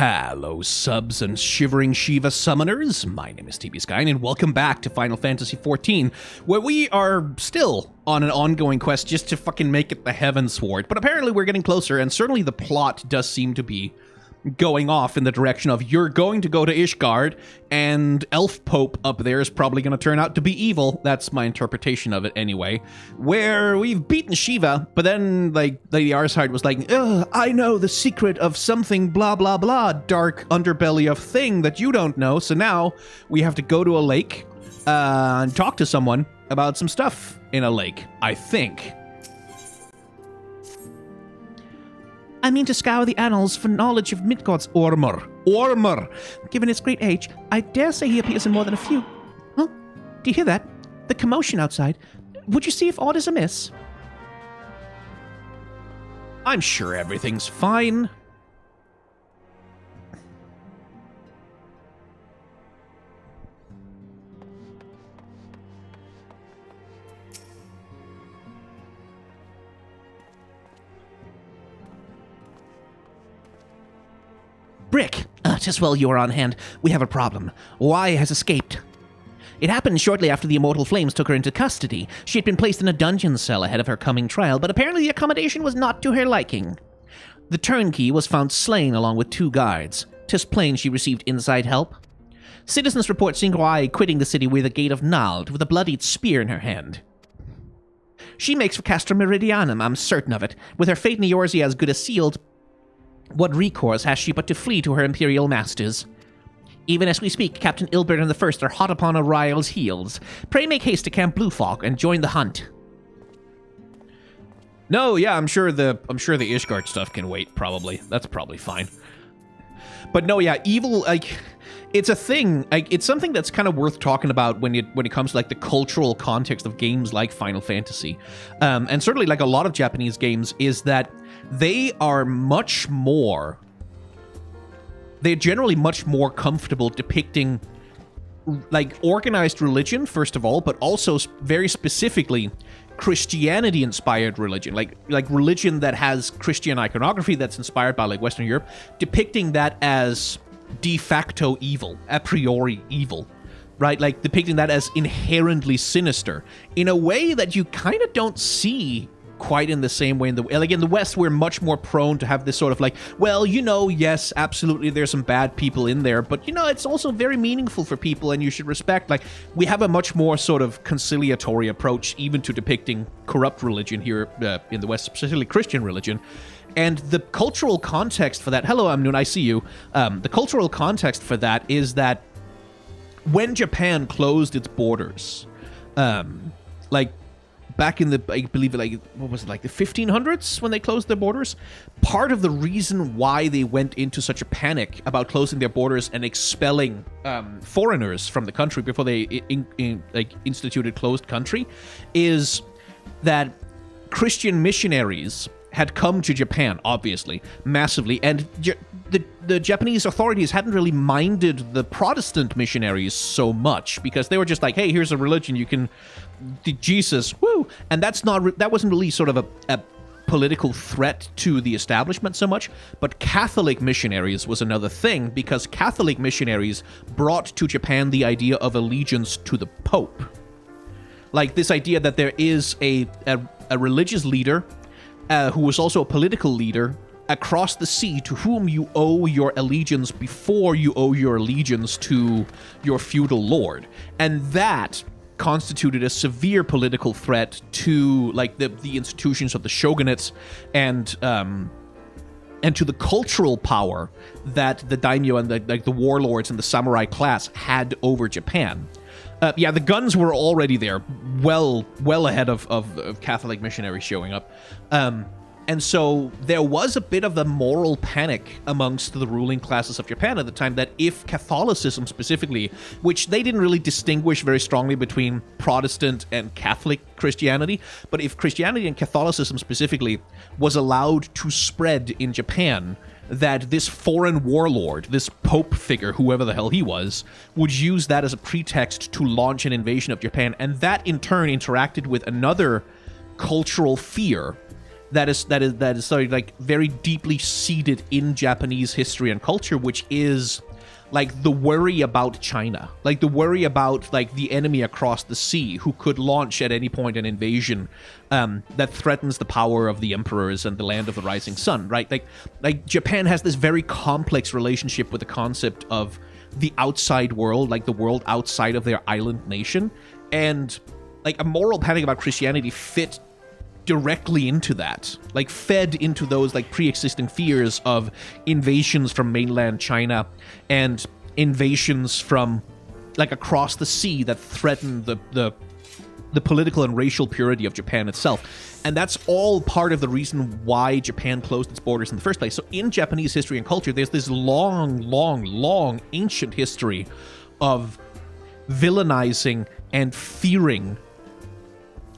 Hello subs and shivering Shiva summoners, my name is TB Skyn and welcome back to Final Fantasy XIV, where we are still on an ongoing quest just to fucking make it the Heavensward, but apparently we're getting closer and certainly the plot does seem to be going off in the direction of you're going to go to Ishgard and Elf Pope up there is probably going to turn out to be evil. That's my interpretation of it anyway. Where we've beaten Shiva, but then like Lady Arside was like, I know the secret of something blah blah blah, dark underbelly of thing that you don't know. So now we have to go to a lake and talk to someone about some stuff in a lake, I think. I mean to scour the annals for knowledge of Midgard's Ormur. Given its great age, I dare say he appears in more than a few. Huh? Do you hear that? The commotion outside. Would you see if aught is amiss? I'm sure everything's fine. Brick! 'Tis well you are on hand. We have a problem. Y has escaped. It happened shortly after the Immortal Flames took her into custody. She had been placed in a dungeon cell ahead of her coming trial, but apparently the accommodation was not to her liking. The turnkey was found slain along with 2 guards. 'Tis plain she received inside help. Citizens report seeing Y quitting the city with a gate of Nald, with a bloodied spear in her hand. She makes for Castra Meridianum, I'm certain of it. With her fate in Eorzea as good as sealed, what recourse has she but to flee to her imperial masters? Even as we speak, Captain Ilbert and the First are hot upon Oriel's heels. Pray make haste to Camp Bluefog and join the hunt. No, yeah, I'm sure the Ishgard stuff can wait, probably. That's probably fine. But no, yeah, evil, like, it's a thing, like, it's something that's kind of worth talking about when it comes to, like, the cultural context of games like Final Fantasy. And certainly, like, a lot of Japanese games is that they're generally much more comfortable depicting, like, organized religion, first of all, but also very specifically Christianity-inspired religion, like religion that has Christian iconography that's inspired by, like, Western Europe, depicting that as de facto evil, a priori evil, right? Like, depicting that as inherently sinister in a way that you kind of don't see quite in the same way in the West. We're much more prone to have this sort of like, well, you know, yes, absolutely there's some bad people in there, but you know, it's also very meaningful for people and you should respect, like, we have a much more sort of conciliatory approach even to depicting corrupt religion here in the West, specifically Christian religion. And the cultural context for that, hello Amnun, I see you, the cultural context for that is that when Japan closed its borders, like, back in the, I believe, like, what was it, like the 1500s when they closed their borders? Part of the reason why they went into such a panic about closing their borders and expelling foreigners from the country before they instituted closed country is that Christian missionaries had come to Japan, obviously, massively, and the Japanese authorities hadn't really minded the Protestant missionaries so much because they were just like, hey, here's a religion, you can, Jesus, woo, and that wasn't really sort of a political threat to the establishment so much, but Catholic missionaries was another thing because Catholic missionaries brought to Japan the idea of allegiance to the Pope. Like, this idea that there is a religious leader who was also a political leader across the sea to whom you owe your allegiance before you owe your allegiance to your feudal lord. And that constituted a severe political threat to, like, the institutions of the shogunates and to the cultural power that the daimyo and the warlords and the samurai class had over Japan. Yeah, the guns were already there, well ahead of Catholic missionaries showing up. And so there was a bit of a moral panic amongst the ruling classes of Japan at the time that if Catholicism specifically, which they didn't really distinguish very strongly between Protestant and Catholic Christianity, but if Christianity and Catholicism specifically was allowed to spread in Japan, that this foreign warlord, this Pope figure, whoever the hell he was, would use that as a pretext to launch an invasion of Japan, and that in turn interacted with another cultural fear that is sorry, like very deeply seated in Japanese history and culture, which is like the worry about China, like the worry about like the enemy across the sea who could launch at any point an invasion that threatens the power of the emperors and the land of the rising sun, right? Like Japan has this very complex relationship with the concept of the outside world, like the world outside of their island nation, and like a moral panic about Christianity fit directly into that, like fed into those like pre-existing fears of invasions from mainland China and invasions from like across the sea that threaten the political and racial purity of Japan itself. And that's all part of the reason why Japan closed its borders in the first place. So in Japanese history and culture, there's this long ancient history of villainizing and fearing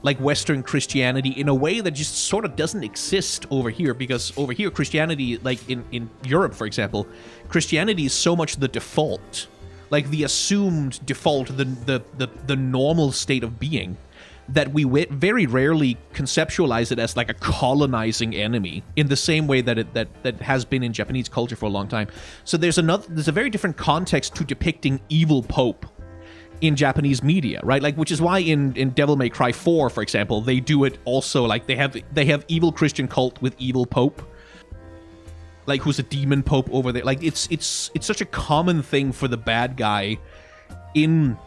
like Western Christianity in a way that just sort of doesn't exist over here, because over here Christianity, like in Europe, for example, Christianity is so much the default, like the assumed default, the normal state of being, that we very rarely conceptualize it as like a colonizing enemy in the same way that that has been in Japanese culture for a long time. So there's a very different context to depicting evil Pope in Japanese media, right? Like, which is why in Devil May Cry 4, for example, they do it also, like they have evil Christian cult with evil Pope, like who's a demon Pope over there. Like it's such a common thing for the bad guy in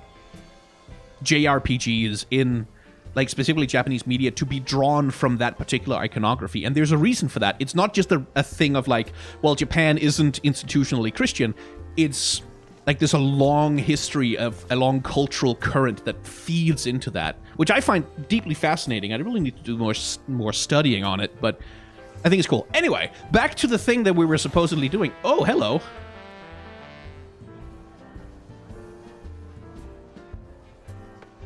JRPGs, in like specifically Japanese media, to be drawn from that particular iconography. And there's a reason for that. It's not just a thing of like, well, Japan isn't institutionally Christian. It's like there's a long history of a long cultural current that feeds into that, which I find deeply fascinating. I really need to do more studying on it, but I think it's cool. Anyway, back to the thing that we were supposedly doing. Oh, hello.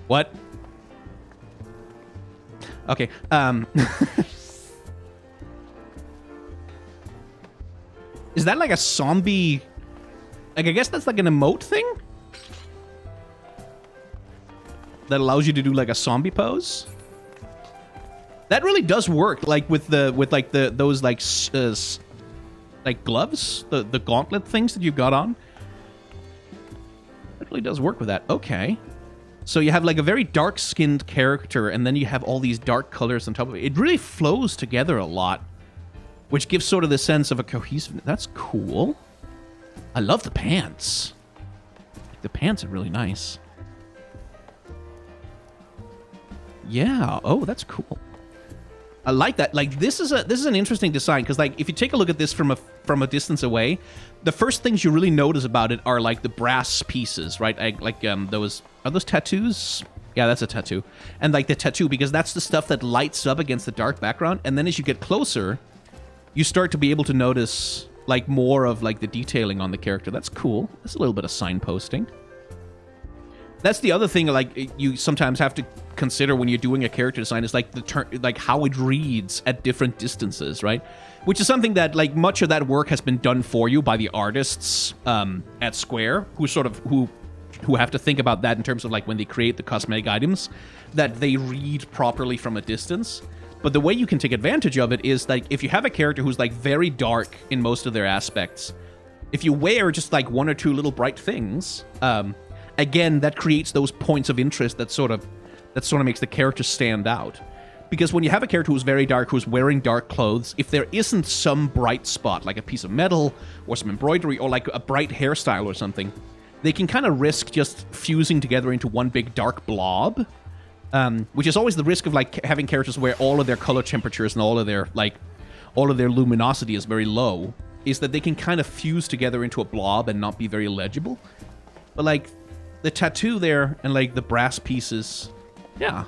What? Okay. Is that like a zombie? Like, I guess that's like an emote thing that allows you to do like a zombie pose. That really does work, like with those like gloves, the gauntlet things that you've got on. That really does work with that. Okay. So you have like a very dark-skinned character, and then you have all these dark colors on top of it. It really flows together a lot, which gives sort of the sense of a cohesiveness. That's cool. I love the pants. The pants are really nice. Yeah. Oh, that's cool. I like that. Like this is an interesting design, because like if you take a look at this from a distance away, the first things you really notice about it are like the brass pieces, right? Those are those tattoos. Yeah, that's a tattoo. And like the tattoo, because that's the stuff that lights up against the dark background. And then as you get closer, you start to be able to notice like more of like the detailing on the character. That's cool. That's a little bit of signposting. That's the other thing, like you sometimes have to consider when you're doing a character design, is like like how it reads at different distances, right? Which is something that like much of that work has been done for you by the artists at Square, who have to think about that in terms of like when they create the cosmetic items, that they read properly from a distance. But the way you can take advantage of it is like if you have a character who's like very dark in most of their aspects, if you wear just like one or two little bright things, again, that creates those points of interest that sort of makes the character stand out. Because when you have a character who's very dark, who's wearing dark clothes, if there isn't some bright spot, like a piece of metal or some embroidery or like a bright hairstyle or something, they can kind of risk just fusing together into one big dark blob. Which is always the risk of like having characters where all of their color temperatures and all of their luminosity is very low, is that they can kind of fuse together into a blob and not be very legible. But like the tattoo there and like the brass pieces, yeah,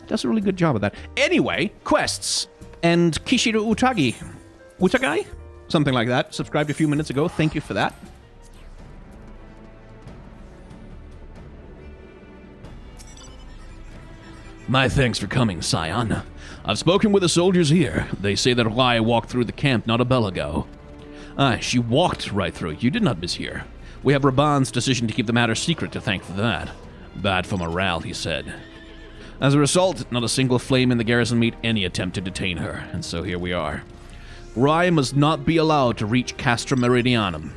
does a really good job of that. Anyway, quests and Kishiro Utagai, something like that. Subscribed a few minutes ago. Thank you for that. My thanks for coming, Scion. I've spoken with the soldiers here. They say that Rai walked through the camp not a bell ago. Aye, she walked right through. You did not mishear. We have Raban's decision to keep the matter secret to thank for that. Bad for morale, he said. As a result, not a single flame in the garrison made any attempt to detain her, and so here we are. Rye must not be allowed to reach Castra Meridianum.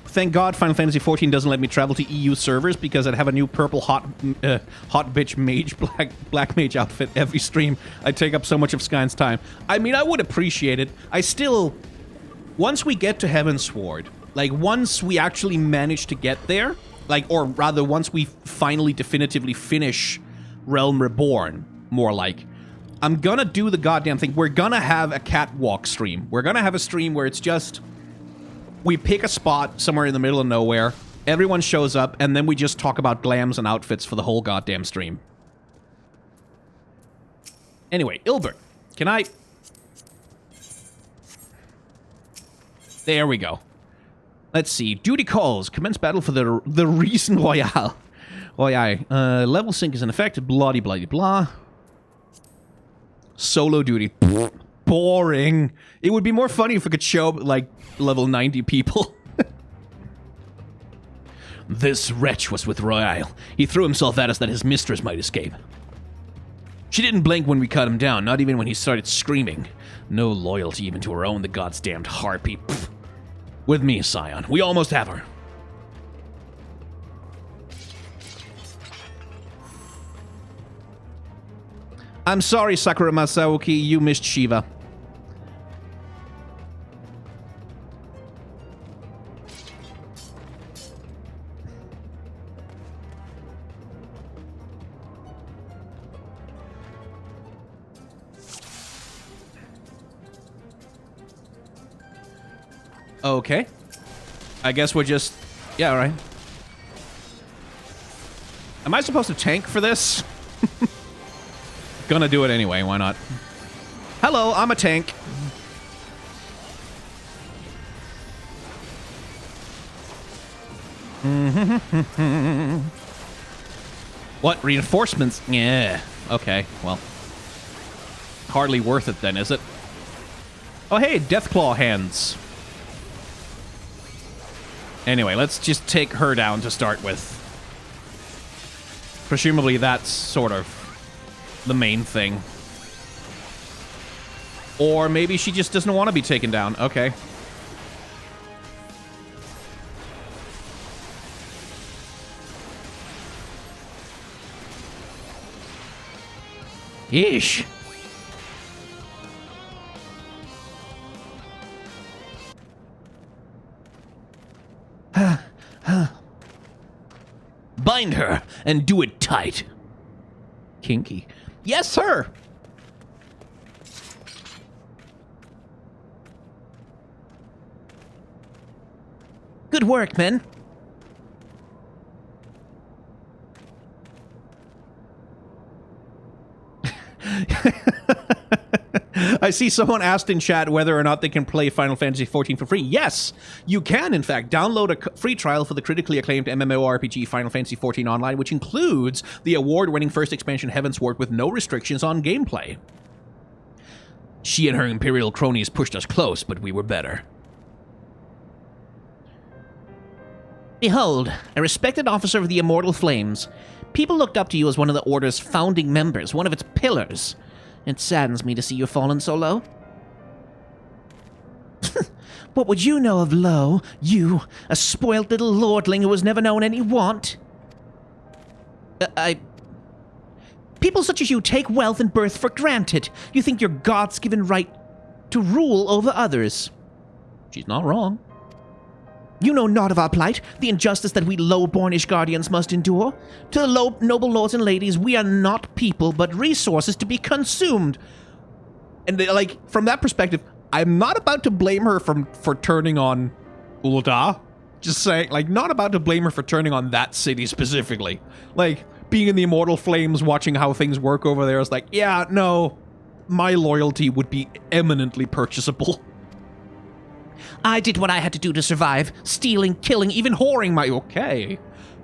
Thank God Final Fantasy XIV doesn't let me travel to EU servers, because I'd have a new purple hot bitch mage black mage outfit every stream. I'd take up so much of Skyn's time. I mean, I would appreciate it. I still... Once we get to Heavensward, like, once we actually manage to get there, like, or rather, once we finally definitively finish Realm Reborn, more like, I'm gonna do the goddamn thing. We're gonna have a catwalk stream. We're gonna have a stream where it's just... We pick a spot somewhere in the middle of nowhere, everyone shows up, and then we just talk about glams and outfits for the whole goddamn stream. Anyway, Ilbert, can I... There we go. Let's see. Duty calls. Commence battle for the Reason Royale. Oh, yeah. Level sync is in effect. Bloody, bloody, blah. Solo duty. Boring. It would be more funny if we could show up, like, level 90 people. This wretch was with Royale. He threw himself at us that his mistress might escape. She didn't blink when we cut him down, not even when he started screaming. No loyalty even to her own, the god's damned harpy. Pfft. With me, Scion. We almost have her. I'm sorry, Sakura Masaoki, you missed Shiva. Okay. I guess we're just... Yeah, alright. Am I supposed to tank for this? Gonna do it anyway, why not? Hello, I'm a tank. What? Reinforcements? Yeah. Okay, well. Hardly worth it then, is it? Oh hey, Deathclaw hands. Anyway, let's just take her down to start with. Presumably that's sort of the main thing. Or maybe she just doesn't want to be taken down. Okay. Yeesh. Bind her and do it tight. Kinky. Yes, sir. Good work, men. I see someone asked in chat whether or not they can play Final Fantasy XIV for free. Yes, you can, in fact, download a free trial for the critically acclaimed MMORPG Final Fantasy XIV Online, which includes the award-winning first expansion Heavensward with no restrictions on gameplay. She and her Imperial cronies pushed us close, but we were better. Behold, a respected officer of the Immortal Flames. People looked up to you as one of the Order's founding members, one of its pillars. It saddens me to see you fallen so low. What would you know of low? You, a spoiled little lordling who has never known any want? People such as you take wealth and birth for granted. You think your God's given right to rule over others. She's not wrong. You know not of our plight, the injustice that we low-bornish guardians must endure. To the noble lords and ladies, we are not people, but resources to be consumed. And, like, from that perspective, I'm not about to blame her for turning on Ul'dah. Just saying, like, not about to blame her for turning on that city specifically. Like, being in the Immortal Flames, watching how things work over there is like, yeah, no, my loyalty would be eminently purchasable. I did what I had to do to survive. Stealing, killing, even whoring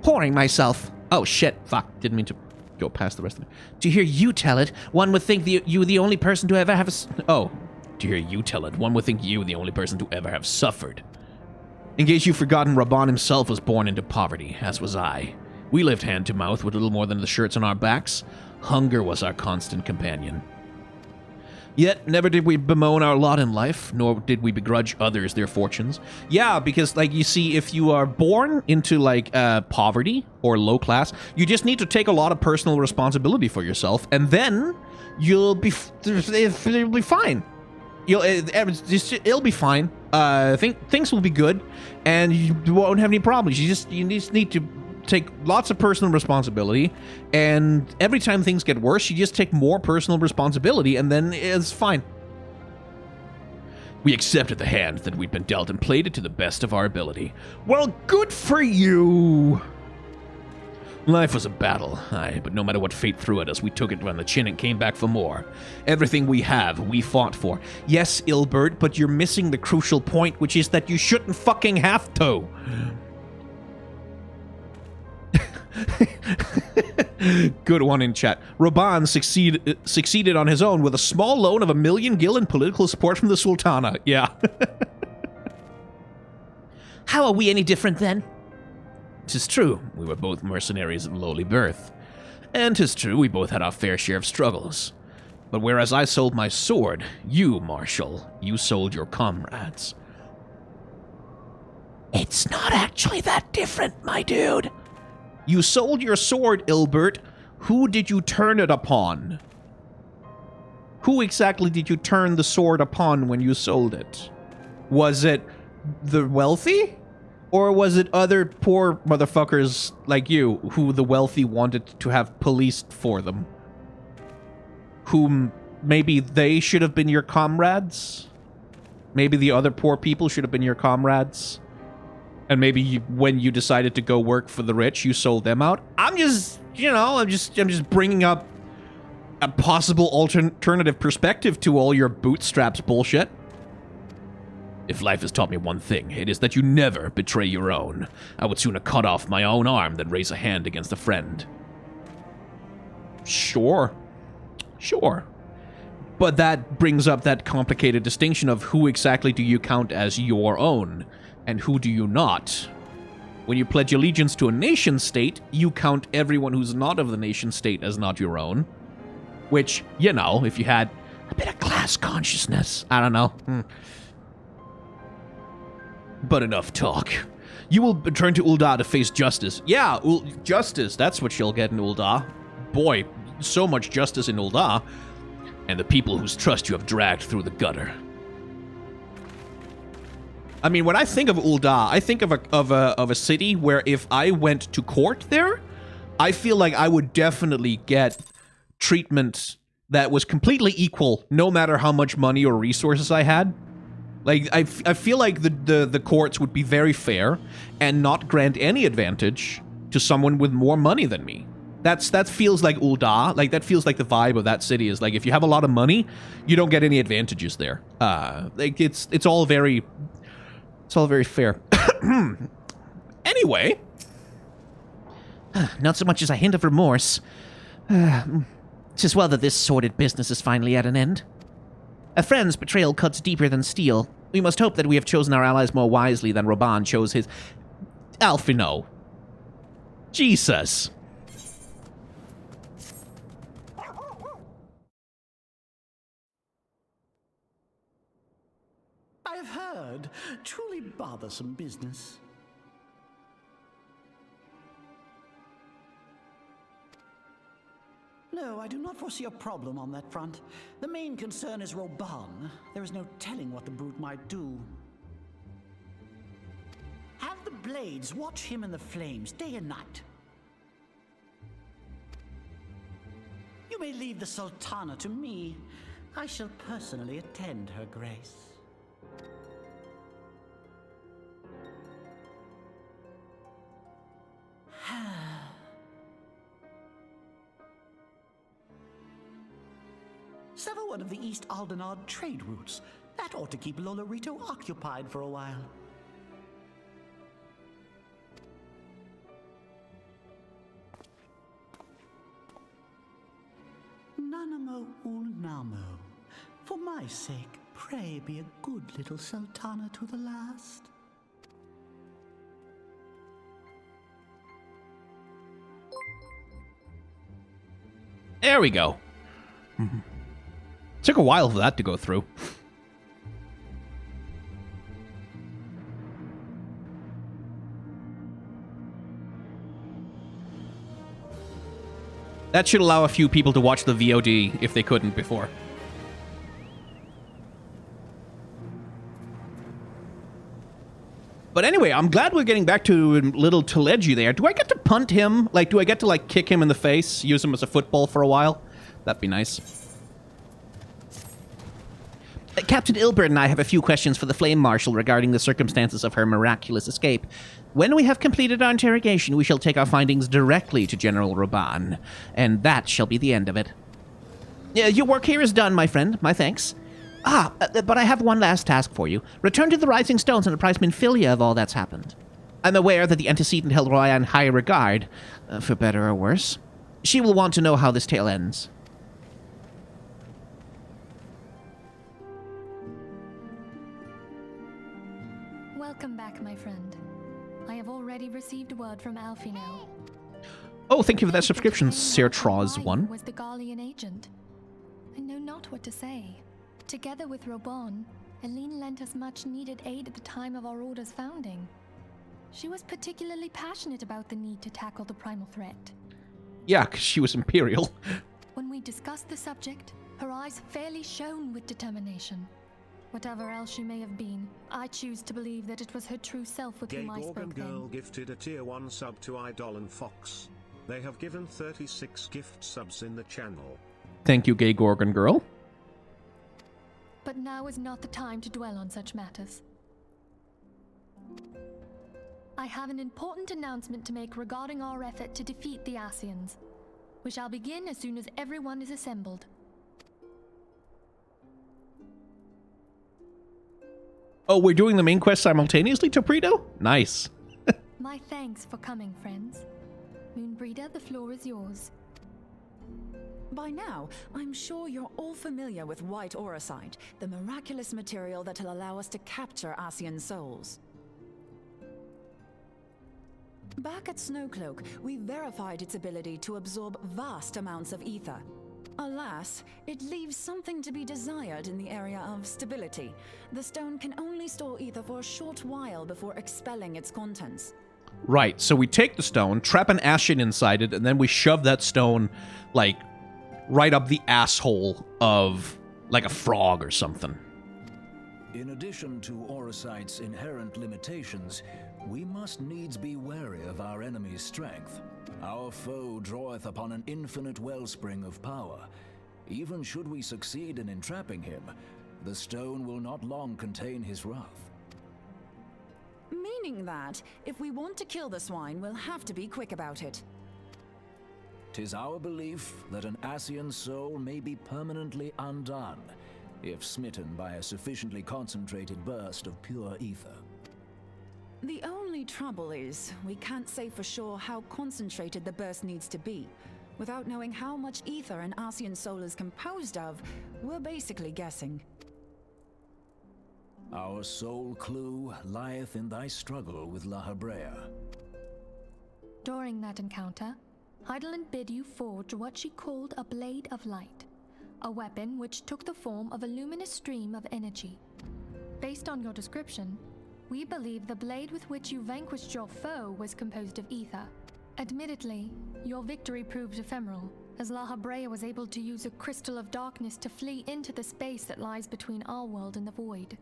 whoring myself. Oh shit, fuck, didn't mean to go past the rest of it. To hear you tell it, one would think you the only person to ever have to hear you tell it, one would think you the only person to ever have suffered. In case you've forgotten, Raban himself was born into poverty, as was I. We lived hand to mouth with little more than the shirts on our backs. Hunger was our constant companion. Yet, never did we bemoan our lot in life, nor did we begrudge others their fortunes. Yeah, because, like, you see, if you are born into, like, poverty or low class, you just need to take a lot of personal responsibility for yourself, and then you'll be fine. It'll be fine. Things will be good, and you won't have any problems. You just need to take lots of personal responsibility, and every time things get worse, you just take more personal responsibility, and then it's fine. We accepted the hand that we'd been dealt and played it to the best of our ability. Well, good for you! Life was a battle, aye, but no matter what fate threw at us, we took it on the chin and came back for more. Everything we have, we fought for. Yes, Ilbert, but you're missing the crucial point, which is that you shouldn't fucking have to. Good one in chat. Raban succeeded on his own with a small loan of 1 million gil in political support from the Sultana. Yeah. How are we any different then? 'Tis true, we were both mercenaries of lowly birth. And 'tis true, we both had our fair share of struggles. But whereas I sold my sword, you, Marshal, you sold your comrades. It's not actually that different, my dude. You sold your sword, Ilbert. Who did you turn it upon? Who exactly did you turn the sword upon when you sold it? Was it the wealthy? Or was it other poor motherfuckers like you who the wealthy wanted to have policed for them? Whom maybe they should have been your comrades? Maybe the other poor people should have been your comrades? And maybe when you decided to go work for the rich, you sold them out. I'm just bringing up a possible alternative perspective to all your bootstraps bullshit. If life has taught me one thing, it is that you never betray your own. I would sooner cut off my own arm than raise a hand against a friend. Sure. But that brings up that complicated distinction of who exactly do you count as your own, and who do you not? When you pledge allegiance to a nation-state, you count everyone who's not of the nation-state as not your own. Which, you know, if you had a bit of class consciousness, I don't know. But enough talk. You will return to Ul'dah to face justice. Yeah, justice, that's what you'll get in Ul'dah. Boy, so much justice in Ul'dah. And the people whose trust you have dragged through the gutter. I mean, when I think of Ul'dah, I think of a city where if I went to court there, I feel like I would definitely get treatment that was completely equal, no matter how much money or resources I had. Like, I feel like the courts would be very fair and not grant any advantage to someone with more money than me. That feels like Ul'dah. Like, that feels like the vibe of that city is like, if you have a lot of money, you don't get any advantages there. Like, it's all very fair. Anyway. Not so much as a hint of remorse. Tis well that this sordid business is finally at an end. A friend's betrayal cuts deeper than steel. We must hope that we have chosen our allies more wisely than Raban chose his... Alphino. Jesus. I have heard. Truly bothersome business. No, I do not foresee a problem on that front. The main concern is Raban. There is no telling what the brute might do. Have the blades watch him in the flames day and night. You may leave the Sultana to me. I shall personally attend her grace. Sever one of the East Aldenard trade routes. That ought to keep Lolorito occupied for a while. Nanamo Ulnamo. For my sake, pray be a good little Sultana to the last. There we go. Took a while for that to go through. That should allow a few people to watch the VOD if they couldn't before. But anyway, I'm glad we're getting back to little Teleji there. Do I get to punt him? Like, do I get to, like, kick him in the face? Use him as a football for a while? That'd be nice. Captain Ilbert and I have a few questions for the Flame Marshal regarding the circumstances of her miraculous escape. When we have completed our interrogation, we shall take our findings directly to General Roban, and that shall be the end of it. Your work here is done, my friend. My thanks. But I have one last task for you. Return to the Rising Stones and apprise Minfilia of all that's happened. I'm aware that the antecedent held Roya in high regard, for better or worse. She will want to know how this tale ends. Welcome back, my friend. I have already received word from Alfino. Oh, thank you for that subscription, Sir Troz1. Was the Garlean agent? I know not what to say. Together with Robon, Eileen lent us much-needed aid at the time of our Order's founding. She was particularly passionate about the need to tackle the primal threat. Yeah, 'cause she was Imperial. When we discussed the subject, her eyes fairly shone with determination. Whatever else she may have been, I choose to believe that it was her true self with whom I spoke then. Girl gifted a tier 1 sub to Idol and Fox. They have given 36 gift subs in the channel. Thank you, Gay Gorgon Girl. But now is not the time to dwell on such matters. I have an important announcement to make regarding our effort to defeat the Ascians. We shall begin as soon as everyone is assembled. Oh, we're doing the main quest simultaneously, Topredo? Nice. My thanks for coming, friends. Moonbreeder, the floor is yours. By now, I'm sure you're all familiar with white auracite, the miraculous material that'll allow us to capture Ascian souls. Back at Snowcloak, we verified its ability to absorb vast amounts of ether. Alas, it leaves something to be desired in the area of stability. The stone can only store ether for a short while before expelling its contents. Right, so we take the stone, trap an Ascian inside it, and then we shove that stone, like, right up the asshole of, like, a frog or something. In addition to auracite's inherent limitations, we must needs be wary of our enemy's strength. Our foe draweth upon an infinite wellspring of power. Even should we succeed in entrapping him, the stone will not long contain his wrath. Meaning that, if we want to kill the swine, we'll have to be quick about it. 'Tis our belief that an Ascian soul may be permanently undone, if smitten by a sufficiently concentrated burst of pure ether. The only trouble is, we can't say for sure how concentrated the burst needs to be. Without knowing how much ether an Ascian soul is composed of, we're basically guessing. Our sole clue lieth in thy struggle with La Habrea. During that encounter, Heidelin bid you forge what she called a Blade of Light, a weapon which took the form of a luminous stream of energy. Based on your description, we believe the blade with which you vanquished your foe was composed of ether. Admittedly, your victory proved ephemeral, as La Habrea was able to use a crystal of darkness to flee into the space that lies between our world and the void.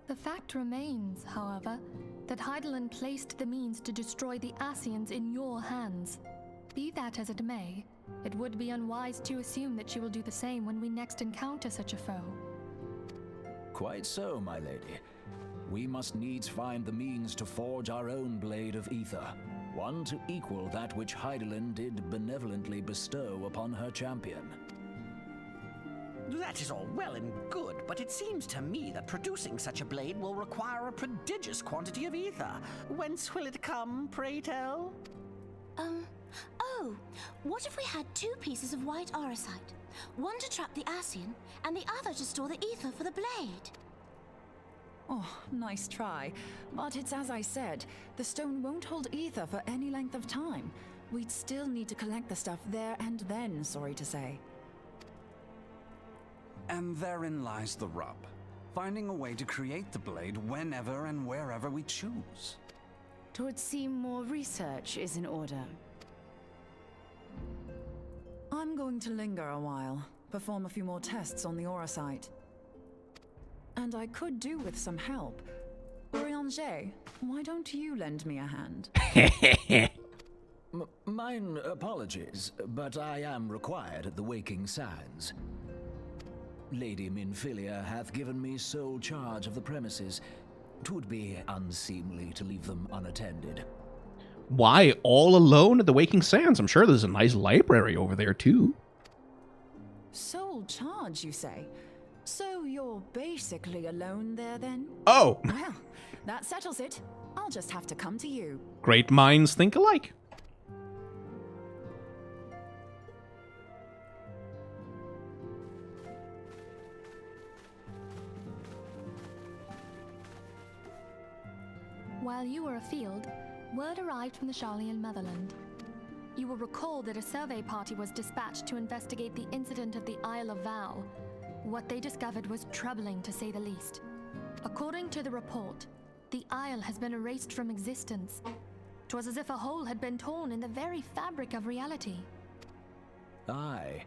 The fact remains, however, that Heidelin placed the means to destroy the Ascians in your hands. Be that as it may, it would be unwise to assume that she will do the same when we next encounter such a foe. Quite so, my lady. We must needs find the means to forge our own blade of ether, one to equal that which Heidelin did benevolently bestow upon her champion. That is all well and good, but it seems to me that producing such a blade will require a prodigious quantity of ether. Whence will it come, pray tell? Oh, what if we had 2 pieces of white auracite? One to trap the Ascian, and the other to store the ether for the blade. Oh, nice try. But it's as I said, the stone won't hold ether for any length of time. we'd still need to collect the stuff there and then, sorry to say. And therein lies the rub. Finding a way to create the blade whenever and wherever we choose. It would seem more research is in order. I'm going to linger a while, perform a few more tests on the aura site. And I could do with some help. Urianger, why don't you lend me a hand? Mine apologies, but I am required at the Waking Sands. Lady Minfilia hath given me sole charge of the premises. 'Twould be unseemly to leave them unattended. Why all alone at the Waking Sands? I'm sure there's a nice library over there too. Sole charge, you say? So you're basically alone there then? Oh! Well, that settles it. I'll just have to come to you. Great minds think alike. While you were afield, word arrived from the Sharlayan motherland. You will recall that a survey party was dispatched to investigate the incident of the Isle of Val. What they discovered was troubling, to say the least. According to the report, the isle has been erased from existence. 'Twas as if a hole had been torn in the very fabric of reality. Aye,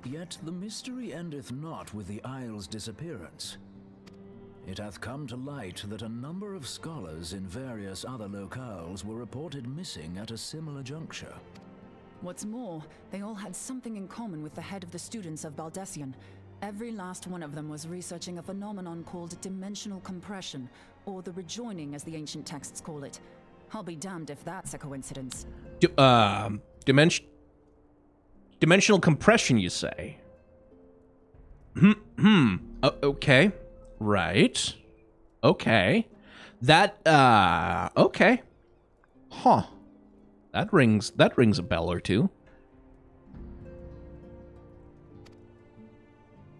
yet the mystery endeth not with the isle's disappearance. It hath come to light that a number of scholars in various other locales were reported missing at a similar juncture. What's more, they all had something in common with the head of the students of Ascian. Every last one of them was researching a phenomenon called dimensional compression, or the rejoining as the ancient texts call it. I'll be damned if that's a coincidence. Dimensional compression, you say? Okay. Right. Okay. That, okay. Huh. That rings a bell or two.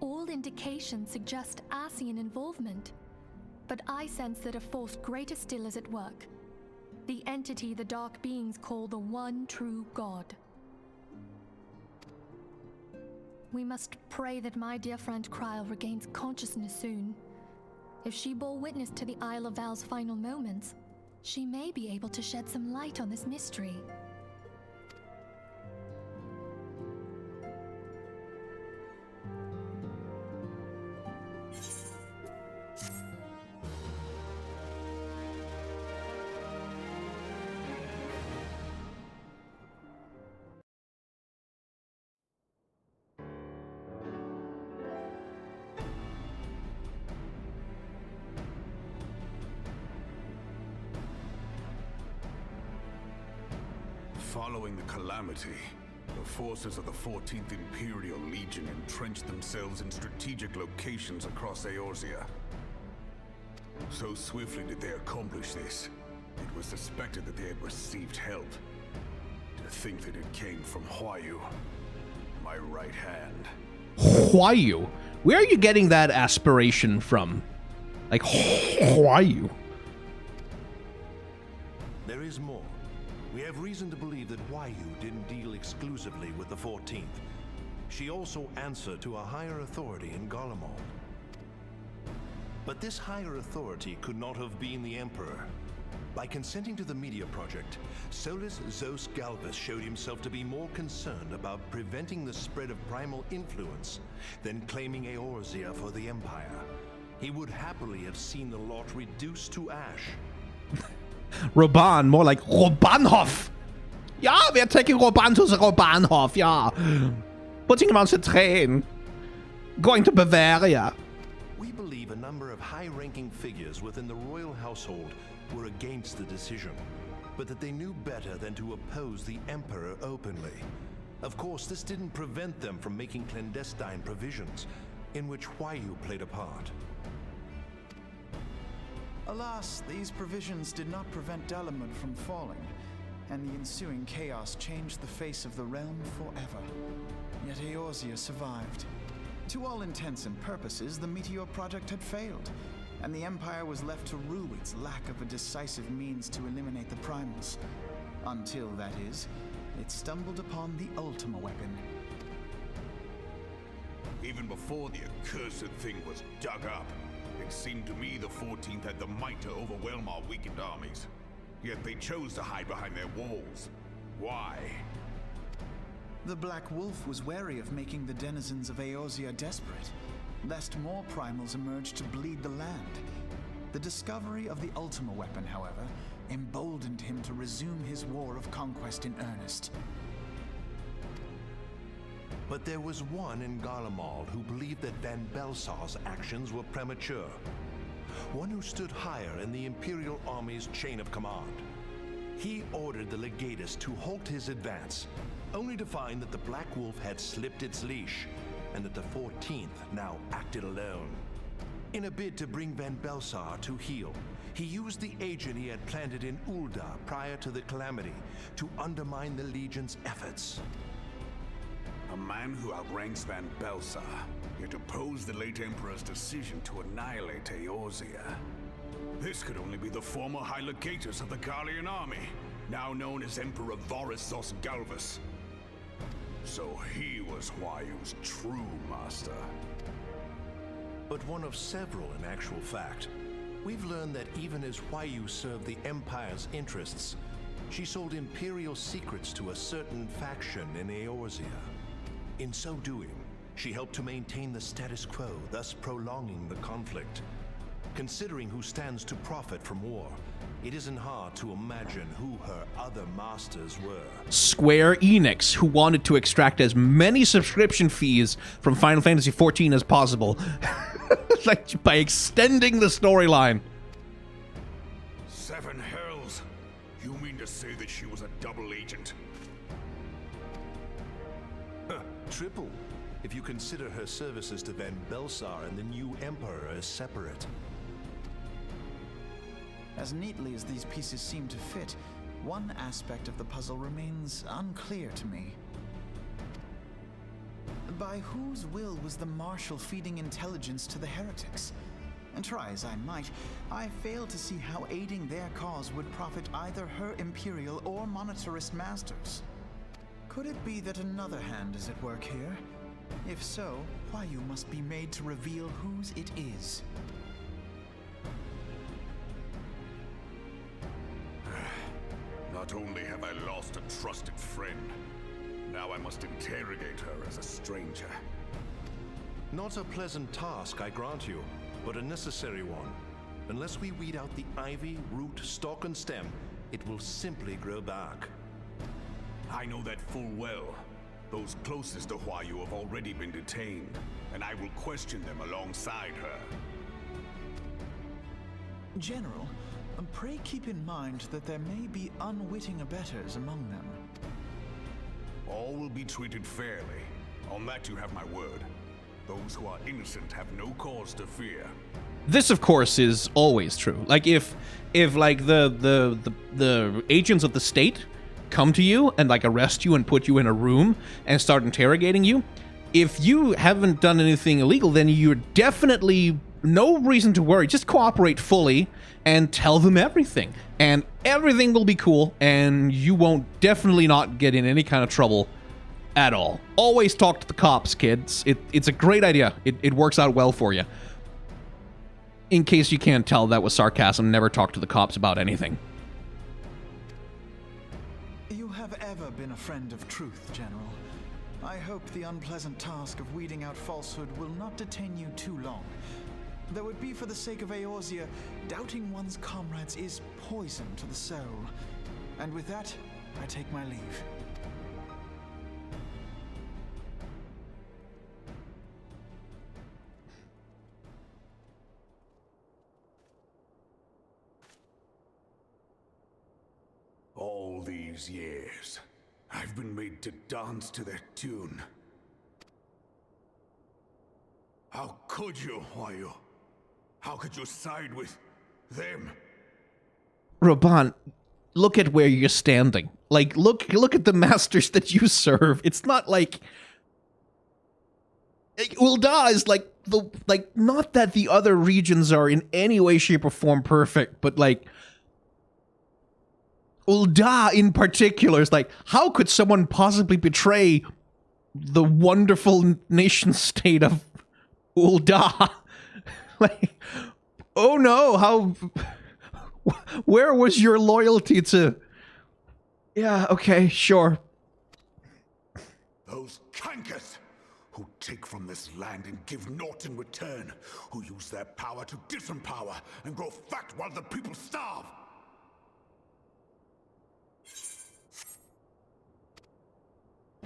All indications suggest Ascian involvement, but I sense that a force greater still is at work. The entity the dark beings call the one true God. We must pray that my dear friend Kryl regains consciousness soon. If she bore witness to the Isle of Val's final moments, she may be able to shed some light on this mystery. Following the calamity, the forces of the 14th Imperial Legion entrenched themselves in strategic locations across Eorzea. So swiftly did they accomplish this, it was suspected that they had received help. To think that it came from Huayu, my right hand. Huayu? Where are you getting that aspiration from? Like, Huayu? There is more. We have reason to believe that Huayu didn't deal exclusively with the 14th. She also answered to a higher authority in Garlemald. But this higher authority could not have been the Emperor. By consenting to the Media Project, Solus Zos Galvus showed himself to be more concerned about preventing the spread of primal influence than claiming Eorzea for the Empire. He would happily have seen the lot reduced to ash. Roban, more like Robanhof. Ja, we're taking Roban to the Robanhof, ja. Putting him on the train. Going to Bavaria. We believe a number of high-ranking figures within the royal household were against the decision, but that they knew better than to oppose the Emperor openly. Of course, this didn't prevent them from making clandestine provisions, in which Huayu played a part. Alas, these provisions did not prevent Dalamud from falling, and the ensuing chaos changed the face of the realm forever. Yet Eorzea survived. To all intents and purposes, the Meteor Project had failed, and the Empire was left to rue its lack of a decisive means to eliminate the primals. Until, that is, it stumbled upon the Ultima weapon. Even before the accursed thing was dug up, it seemed to me the 14th had the might to overwhelm our weakened armies. Yet they chose to hide behind their walls. Why? The Black Wolf was wary of making the denizens of Eorzea desperate, lest more primals emerge to bleed the land. The discovery of the Ultima weapon, however, emboldened him to resume his war of conquest in earnest. But there was one in Garlemald who believed that Van Belsar's actions were premature. One who stood higher in the Imperial Army's chain of command. He ordered the Legatus to halt his advance, only to find that the Black Wolf had slipped its leash, and that the 14th now acted alone. In a bid to bring Van Belsar to heel, he used the agent he had planted in Ul'dah prior to the Calamity to undermine the Legion's efforts. A man who outranks Van Belsar, yet opposed the late Emperor's decision to annihilate Eorzea. This could only be the former High Legatus of the Garlean army, now known as Emperor Vorissos Galvus. So he was Huayu's true master. But one of several in actual fact. We've learned that even as Huayu served the Empire's interests, she sold Imperial secrets to a certain faction in Eorzea. In so doing, she helped to maintain the status quo, thus prolonging the conflict. Considering who stands to profit from war, it isn't hard to imagine who her other masters were. Square Enix, who wanted to extract as many subscription fees from Final Fantasy XIV as possible, like by extending the storyline. 7 hells! You mean to say that she was a double agent? Triple, if you consider her services to Van Belsar and the new Emperor as separate. As neatly as these pieces seem to fit, one aspect of the puzzle remains unclear to me. By whose will was the Marshal feeding intelligence to the heretics? And try as I might, I fail to see how aiding their cause would profit either her Imperial or monetarist masters. Could it be that another hand is at work here? If so, Huayu must be made to reveal whose it is. Not only have I lost a trusted friend, now I must interrogate her as a stranger. Not a pleasant task, I grant you, but a necessary one. Unless we weed out the ivy, root, stalk, and stem, it will simply grow back. I know that full well. Those closest to Huayu have already been detained, and I will question them alongside her. General, pray keep in mind that there may be unwitting abettors among them. All will be treated fairly. On that you have my word. Those who are innocent have no cause to fear. This, of course, is always true. Like if like the agents of the state come to you and like arrest you and put you in a room and start interrogating you, if you haven't done anything illegal, then you're definitely no reason to worry. Just cooperate fully and tell them everything, and everything will be cool, and you won't definitely not get in any kind of trouble at all. Always talk to the cops, kids. It's a great idea. It works out well for you. In case you can't tell, that was sarcasm. Never talk to the cops about anything. You have ever been a friend of truth, General. I hope the unpleasant task of weeding out falsehood will not detain you too long. Though it be for the sake of Eorzea, doubting one's comrades is poison to the soul. And with that, I take my leave. All these years, I've been made to dance to their tune. How could you, Huayu? How could you side with them? Raban, look at where you're standing. Like, look at the masters that you serve. It's not like Ul'dah is like not that the other regions are in any way, shape, or form perfect, but like Ul'dah in particular is like, how could someone possibly betray the wonderful nation state of Ul'dah? Like, oh no, how... Where was your loyalty to... Yeah, okay, sure. Those cankers who take from this land and give naught in return, who use their power to disempower and grow fat while the people starve.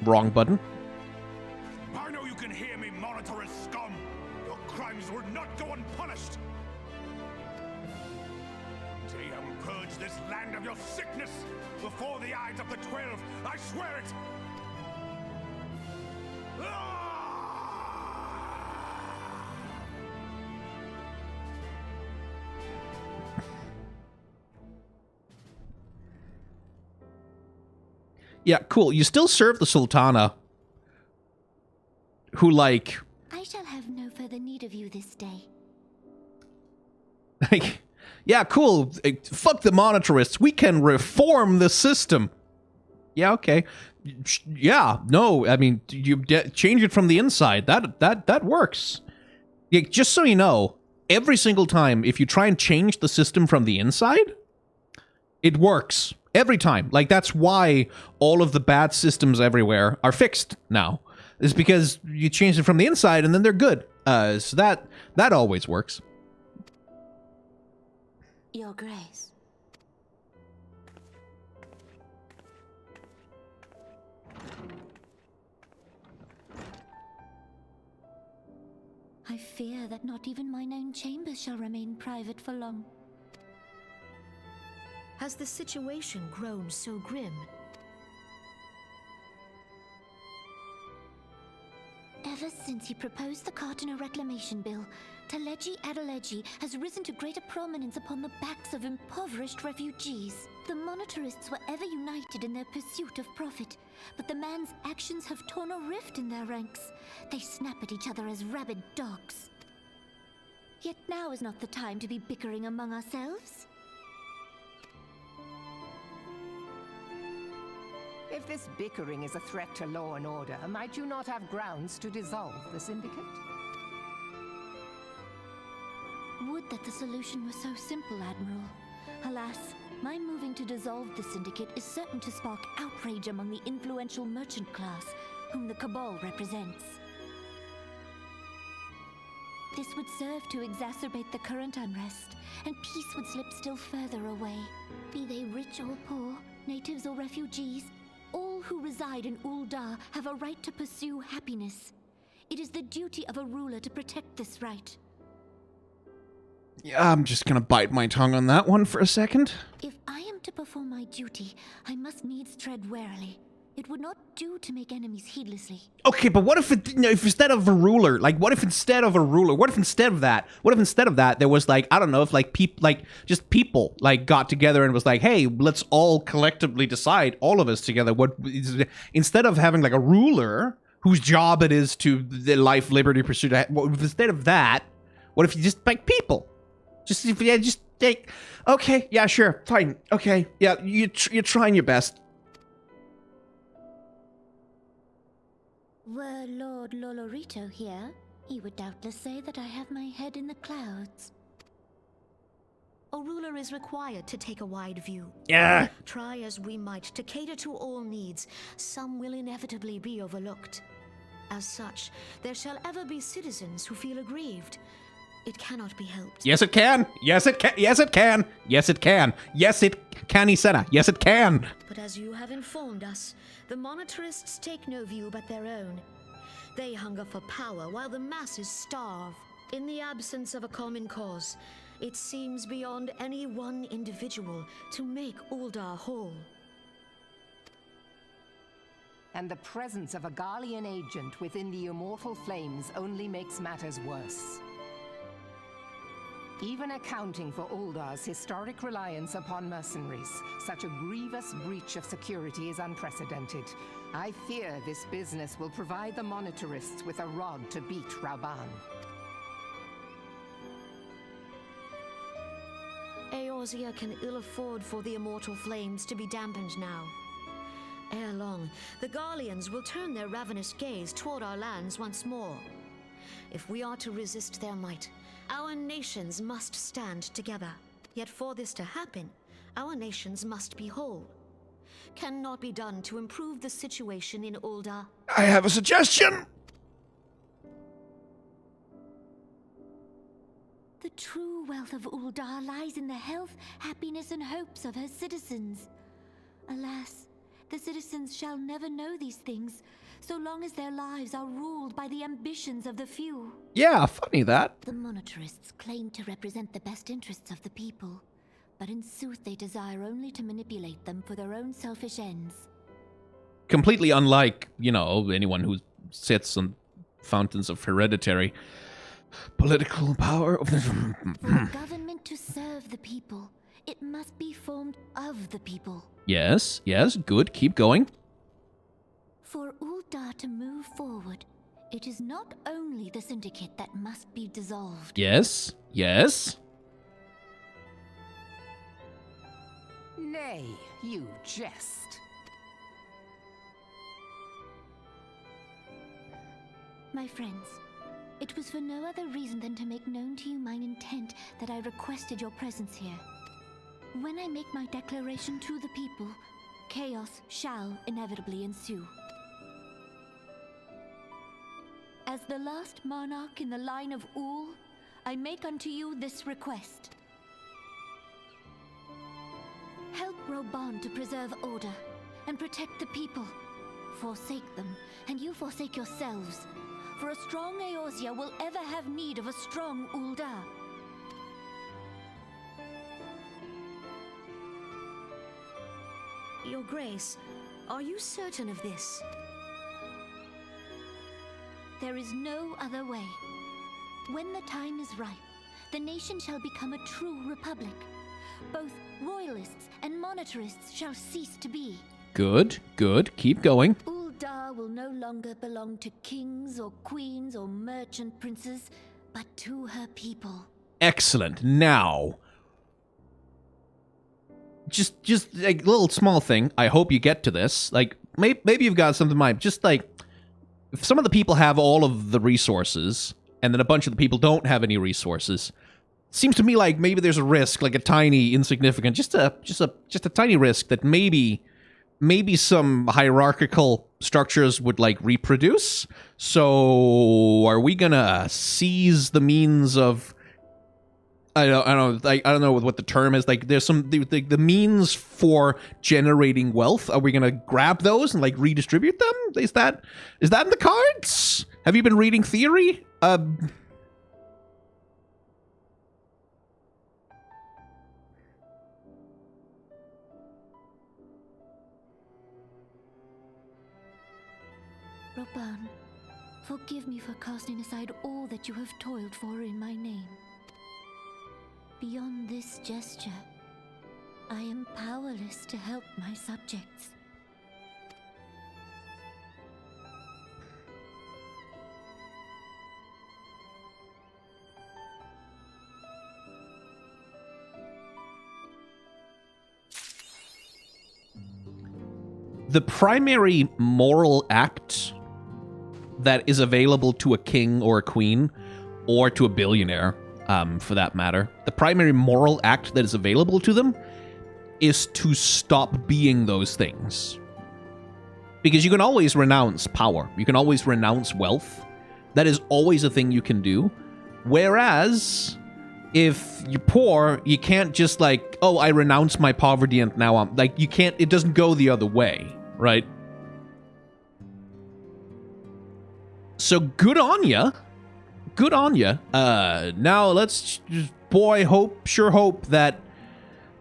Wrong button. I know you can hear me, monitorous scum. Your crimes will not go unpunished. Tayum, purge this land of your sickness before the eyes of the 12. I swear it. Yeah, cool. You still serve the Sultana, who, like... I shall have no further need of you this day. Like, yeah, cool. Fuck the monetarists. We can reform the system. Yeah, okay. Yeah, no, I mean, you change it from the inside. That works. Yeah, just so you know, every single time, if you try and change the system from the inside, it works. Every time. Like, that's why all of the bad systems everywhere are fixed now. It's because you change it from the inside and then they're good. So that always works. Your Grace. I fear that not even mine own chambers shall remain private for long. Has the situation grown so grim? Ever since he proposed the Cartiner Reclamation Bill, Taleji Adeleji has risen to greater prominence upon the backs of impoverished refugees. The monetarists were ever united in their pursuit of profit, but the man's actions have torn a rift in their ranks. They snap at each other as rabid dogs. Yet now is not the time to be bickering among ourselves. If this bickering is a threat to law and order, might you not have grounds to dissolve the syndicate? Would that the solution were so simple, Admiral. Alas, my moving to dissolve the syndicate is certain to spark outrage among the influential merchant class, whom the Cabal represents. This would serve to exacerbate the current unrest, and peace would slip still further away. Be they rich or poor, natives or refugees, all who reside in Ul'dah have a right to pursue happiness. It is the duty of a ruler to protect this right. Yeah, I'm just gonna bite my tongue on that one for a second. If I am to perform my duty, I must needs tread warily. It would not do to make enemies heedlessly. Okay, but what if if instead of a ruler, like, what if instead of that, there was, like, I don't know, if, like, people, like, got together and was like, hey, let's all collectively decide, all of us together, instead of having, like, a ruler whose job it is to the life, liberty, pursuit, instead of that, what if you just, like, people? Just take, okay, yeah, sure, fine, okay, yeah, you're trying your best. Were Lord Lolorito here, he would doubtless say that I have my head in the clouds. A ruler is required to take a wide view. Yeah. Try as we might to cater to all needs, some will inevitably be overlooked. As such, there shall ever be citizens who feel aggrieved. It cannot be helped. Yes, it can. Yes, it can. Yes, it can. Yes, it can. Yes, it can, Isena. Yes, it can. But as you have informed us, the monetarists take no view but their own. They hunger for power while the masses starve. In the absence of a common cause, it seems beyond any one individual to make Ul'dah whole. And the presence of a Garlean agent within the immortal flames only makes matters worse. Even accounting for Ul'dah's historic reliance upon mercenaries, such a grievous breach of security is unprecedented. I fear this business will provide the monetarists with a rod to beat Rauban. Eorzea can ill afford for the immortal flames to be dampened now. Ere long, the Garleans will turn their ravenous gaze toward our lands once more. If we are to resist their might, our nations must stand together. Yet for this to happen, our nations must be whole. Cannot be done to improve the situation in Ul'dah. I have a suggestion! The true wealth of Ul'dah lies in the health, happiness, and hopes of her citizens. Alas, the citizens shall never know these things, so long as their lives are ruled by the ambitions of the few. Yeah, funny that. The monetarists claim to represent the best interests of the people, but in sooth they desire only to manipulate them for their own selfish ends. Completely unlike, anyone who sits on fountains of hereditary political power. For a government to serve the people, it must be formed of the people. Yes, good, keep going. For Ul'dah to move forward, it is not only the syndicate that must be dissolved. Yes. Nay, you jest. My friends, it was for no other reason than to make known to you mine intent that I requested your presence here. When I make my declaration to the people, chaos shall inevitably ensue. As the last monarch in the line of Ul, I make unto you this request. Help Roban to preserve order and protect the people. Forsake them, and you forsake yourselves. For a strong Eorzea will ever have need of a strong Ul'dah. Your Grace, are you certain of this? There is no other way. When the time is ripe, the nation shall become a true republic. Both royalists and monetarists shall cease to be. Good, keep going. Ul'dah will no longer belong to kings or queens or merchant princes, but to her people. Excellent. Now, just like a little small thing. I hope you get to this. Like, maybe you've got something in mind. Just like, if some of the people have all of the resources, and then a bunch of the people don't have any resources, seems to me like maybe there's a risk, like a tiny, insignificant, just a tiny risk that maybe some hierarchical structures would like reproduce. So are we gonna seize the means of I don't know what the term is. Like, there's some the means for generating wealth. Are we gonna grab those and like redistribute them? Is that in the cards? Have you been reading theory? Roban, forgive me for casting aside all that you have toiled for in my name. Beyond this gesture, I am powerless to help my subjects. The primary moral act that is available to a king or a queen, or to a billionaire, for that matter, the primary moral act that is available to them is to stop being those things. Because you can always renounce power. You can always renounce wealth. That is always a thing you can do. Whereas, if you're poor, you can't just like, oh, I renounce my poverty and now I'm... Like, you can't... It doesn't go the other way, right? So, good on ya. Good on ya. Now let's just, sure hope that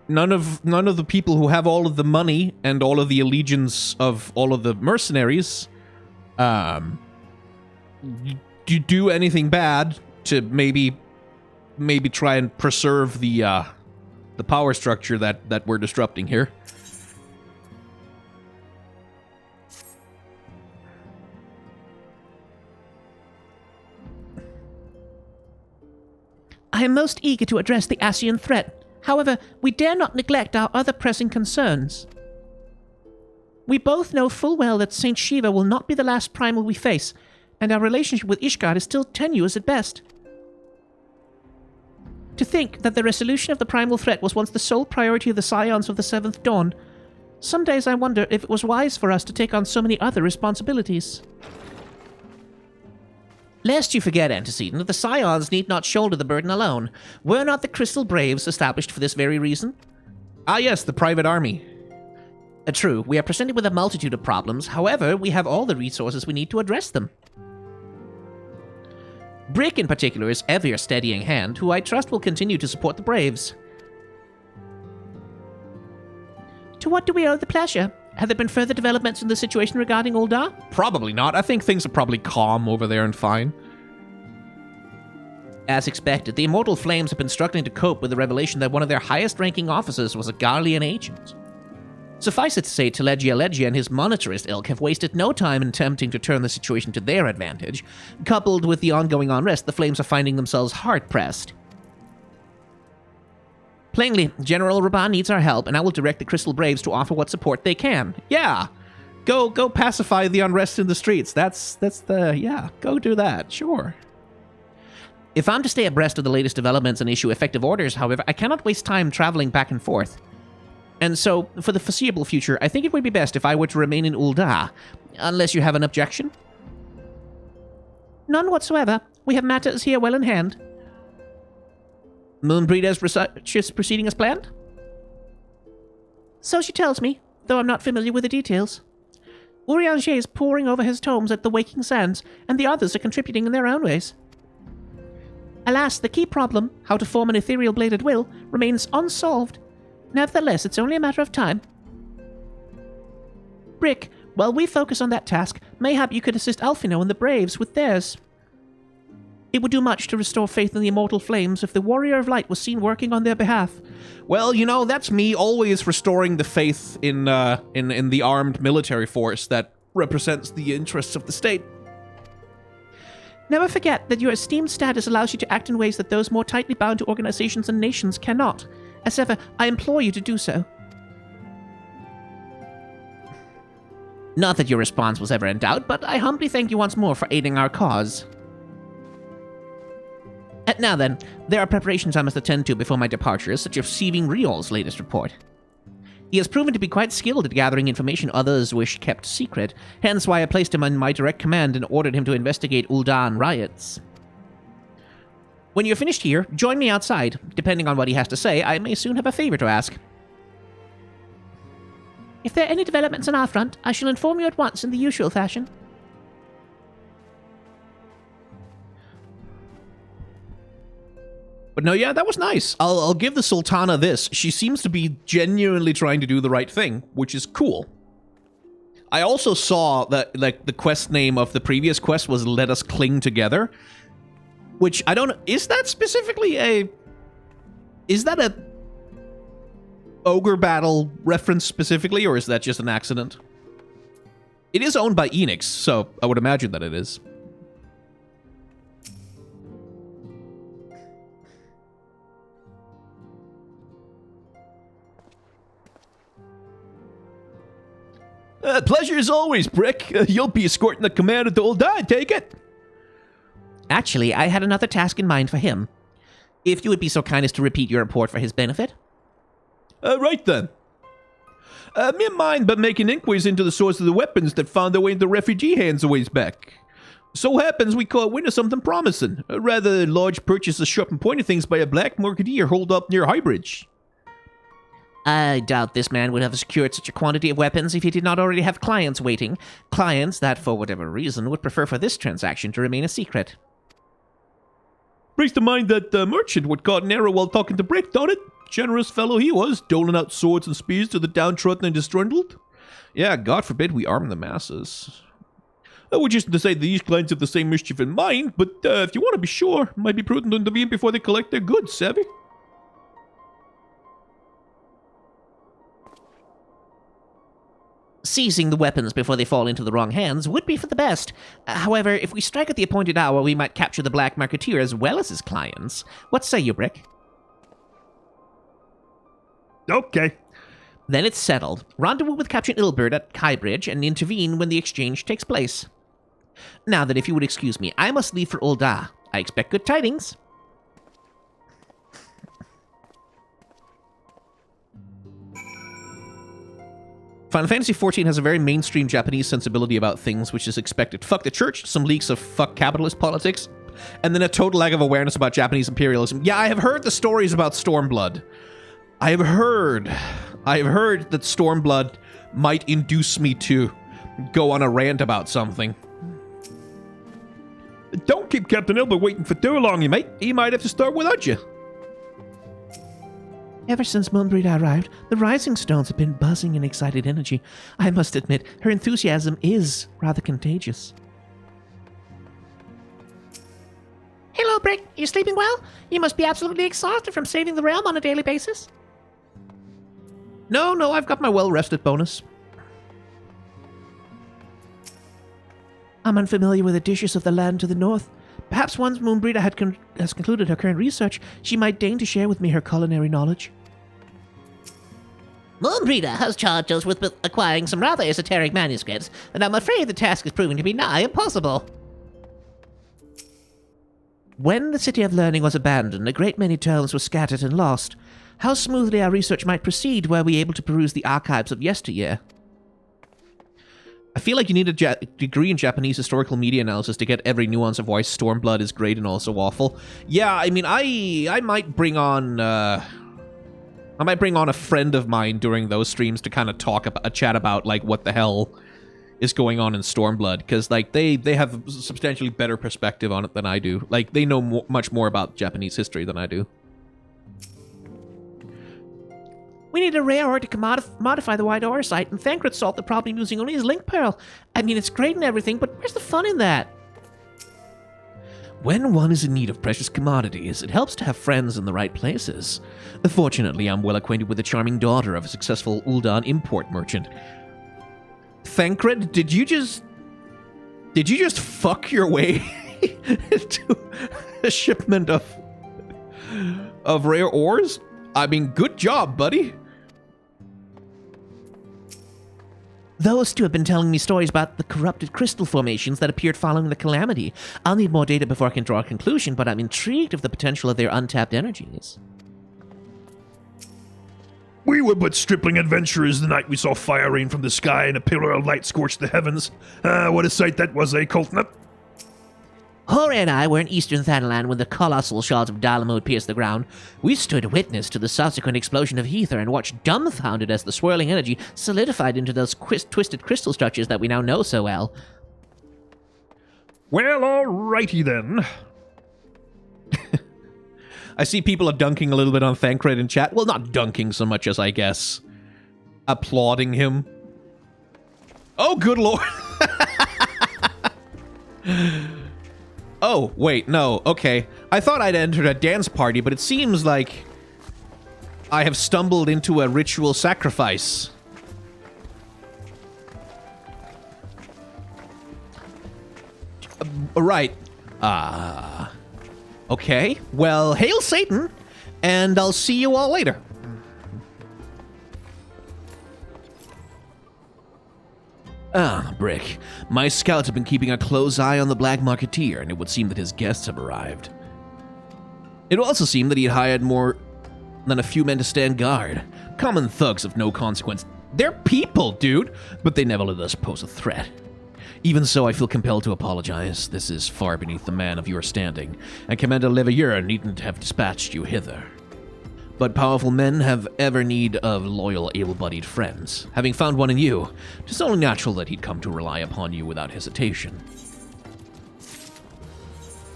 none of the people who have all of the money and all of the allegiance of all of the mercenaries do anything bad to maybe try and preserve the power structure that we're disrupting here. I am most eager to address the Ascian threat. However, we dare not neglect our other pressing concerns. We both know full well that Saint Shiva will not be the last primal we face, and our relationship with Ishgard is still tenuous at best. To think that the resolution of the primal threat was once the sole priority of the Scions of the Seventh Dawn, some days I wonder if it was wise for us to take on so many other responsibilities. Lest you forget, Antecedent, that the Scions need not shoulder the burden alone. Were not the Crystal Braves established for this very reason? Ah yes, the private army. True, we are presented with a multitude of problems, however, we have all the resources we need to address them. Brick, in particular, is ever a steadying hand, who I trust will continue to support the Braves. To what do we owe the pleasure? Have there been further developments in the situation regarding Ul'dah? Probably not. I think things are probably calm over there and fine. As expected, the Immortal Flames have been struggling to cope with the revelation that one of their highest-ranking officers was a Garlean agent. Suffice it to say, Telegia and his monetarist ilk have wasted no time in attempting to turn the situation to their advantage. Coupled with the ongoing unrest, the Flames are finding themselves hard-pressed. Plainly, General Raban needs our help, and I will direct the Crystal Braves to offer what support they can. Yeah! Go pacify the unrest in the streets. Yeah, go do that, sure. If I'm to stay abreast of the latest developments and issue effective orders, however, I cannot waste time traveling back and forth. And so, for the foreseeable future, I think it would be best if I were to remain in Ul'dah, unless you have an objection. None whatsoever. We have matters here well in hand. Moonbreeder's research is proceeding as planned? So she tells me, though I'm not familiar with the details. Urianger is poring over his tomes at the Waking Sands, and the others are contributing in their own ways. Alas, the key problem, how to form an ethereal blade at will, remains unsolved. Nevertheless, it's only a matter of time. Brick, while we focus on that task, mayhap you could assist Alphino and the Braves with theirs. It would do much to restore faith in the Immortal Flames if the Warrior of Light was seen working on their behalf. Well, you know, that's me always restoring the faith in the armed military force that represents the interests of the state. Never forget that your esteemed status allows you to act in ways that those more tightly bound to organizations and nations cannot. As ever, I implore you to do so. Not that your response was ever in doubt, but I humbly thank you once more for aiding our cause. Now then, there are preparations I must attend to before my departure, such as receiving Riol's latest report. He has proven to be quite skilled at gathering information others wish kept secret, hence why I placed him in my direct command and ordered him to investigate Ul'dah and riots. When you're finished here, join me outside. Depending on what he has to say, I may soon have a favor to ask. If there are any developments on our front, I shall inform you at once in the usual fashion. But no, yeah, that was nice. I'll give the Sultana this. She seems to be genuinely trying to do the right thing, which is cool. I also saw that, like, the quest name of the previous quest was Let Us Cling Together, which I don't know, is that specifically is that a Ogre Battle reference specifically, or is that just an accident? It is owned by Enix, so I would imagine that it is. Pleasure as always, Brick. You'll be escorting the commander to Ul'dah, I take it? Actually, I had another task in mind for him. If you would be so kind as to repeat your report for his benefit. Right then. Me mind but making inquiries into the source of the weapons that found their way into refugee hands a ways back. So happens we caught wind of something promising. A rather large purchase of sharp and pointed things by a black marketeer holed up near Highbridge. I doubt this man would have secured such a quantity of weapons if he did not already have clients waiting. Clients that, for whatever reason, would prefer for this transaction to remain a secret. Brings to mind that merchant what caught an arrow while talking to Brick, don't it? Generous fellow he was, doling out swords and spears to the downtrodden and disgruntled. Yeah, God forbid we arm the masses. Which isn't to say that these clients have the same mischief in mind, but if you want to be sure, it might be prudent to intervene before they collect their goods, savvy? Seizing the weapons before they fall into the wrong hands would be for the best. However, if we strike at the appointed hour, we might capture the black marketeer as well as his clients. What say you, Brick? Okay. Then it's settled. Rendezvous with Captain Ul'dah at Kybridge and intervene when the exchange takes place. Now then, if you would excuse me, I must leave for Ul'dah. I expect good tidings. Final Fantasy XIV has a very mainstream Japanese sensibility about things, which is expected. Fuck the church, some leaks of fuck capitalist politics, and then a total lack of awareness about Japanese imperialism. Yeah, I have heard the stories about Stormblood. I have heard that Stormblood might induce me to go on a rant about something. Don't keep Captain Ul'dah waiting for too long, you mate. He might have to start without you. Ever since Moonbreeder arrived, the Rising Stones have been buzzing in excited energy. I must admit, her enthusiasm is rather contagious. Hello, Brick. You sleeping well? You must be absolutely exhausted from saving the realm on a daily basis. No, I've got my well-rested bonus. I'm unfamiliar with the dishes of the land to the north. Perhaps once Moonbreeder has concluded her current research, she might deign to share with me her culinary knowledge. Moonbreeder has charged us with acquiring some rather esoteric manuscripts, and I'm afraid the task is proving to be nigh impossible. When the City of Learning was abandoned, a great many tomes were scattered and lost. How smoothly our research might proceed were we able to peruse the archives of yesteryear. I feel like you need a degree in Japanese historical media analysis to get every nuance of why Stormblood is great and also awful. Yeah, I mean, I might bring on a friend of mine during those streams to kind of chat about like what the hell is going on in Stormblood, because like they have substantially better perspective on it than I do. Like they know much more about Japanese history than I do. We need a rare ore to modify the white ore site, and Thancred thought the problem using only his link pearl. I mean, it's great and everything, but where's the fun in that? When one is in need of precious commodities, it helps to have friends in the right places. Fortunately, I'm well acquainted with the charming daughter of a successful Ul'dah import merchant. Thancred, did you just fuck your way into a shipment of rare ores? I mean, good job, buddy. Those two have been telling me stories about the corrupted crystal formations that appeared following the calamity. I'll need more data before I can draw a conclusion, but I'm intrigued of the potential of their untapped energies. We were but stripling adventurers the night we saw fire rain from the sky and a pillar of light scorch the heavens. What a sight that was, eh, Coltnut? Hora and I were in eastern Thanalan when the colossal shards of Dalamode pierced the ground. We stood witness to the subsequent explosion of ether and watched dumbfounded as the swirling energy solidified into those twisted crystal structures that we now know so well. Well, alrighty then. I see people are dunking a little bit on Thancred in chat. Well, not dunking so much as, I guess, applauding him. Oh, good lord. Oh, wait, no, okay. I thought I'd entered a dance party, but it seems like I have stumbled into a ritual sacrifice. Right. Okay. Well, hail Satan, and I'll see you all later. Brick. My scouts have been keeping a close eye on the Black Marketeer, and it would seem that his guests have arrived. It would also seem that he had hired more than a few men to stand guard. Common thugs of no consequence. They're people, dude, but they never let us pose a threat. Even so, I feel compelled to apologize. This is far beneath the man of your standing, and Commander Leveilleur needn't have dispatched you hither. But powerful men have ever need of loyal, able-bodied friends. Having found one in you, it's only natural that he'd come to rely upon you without hesitation.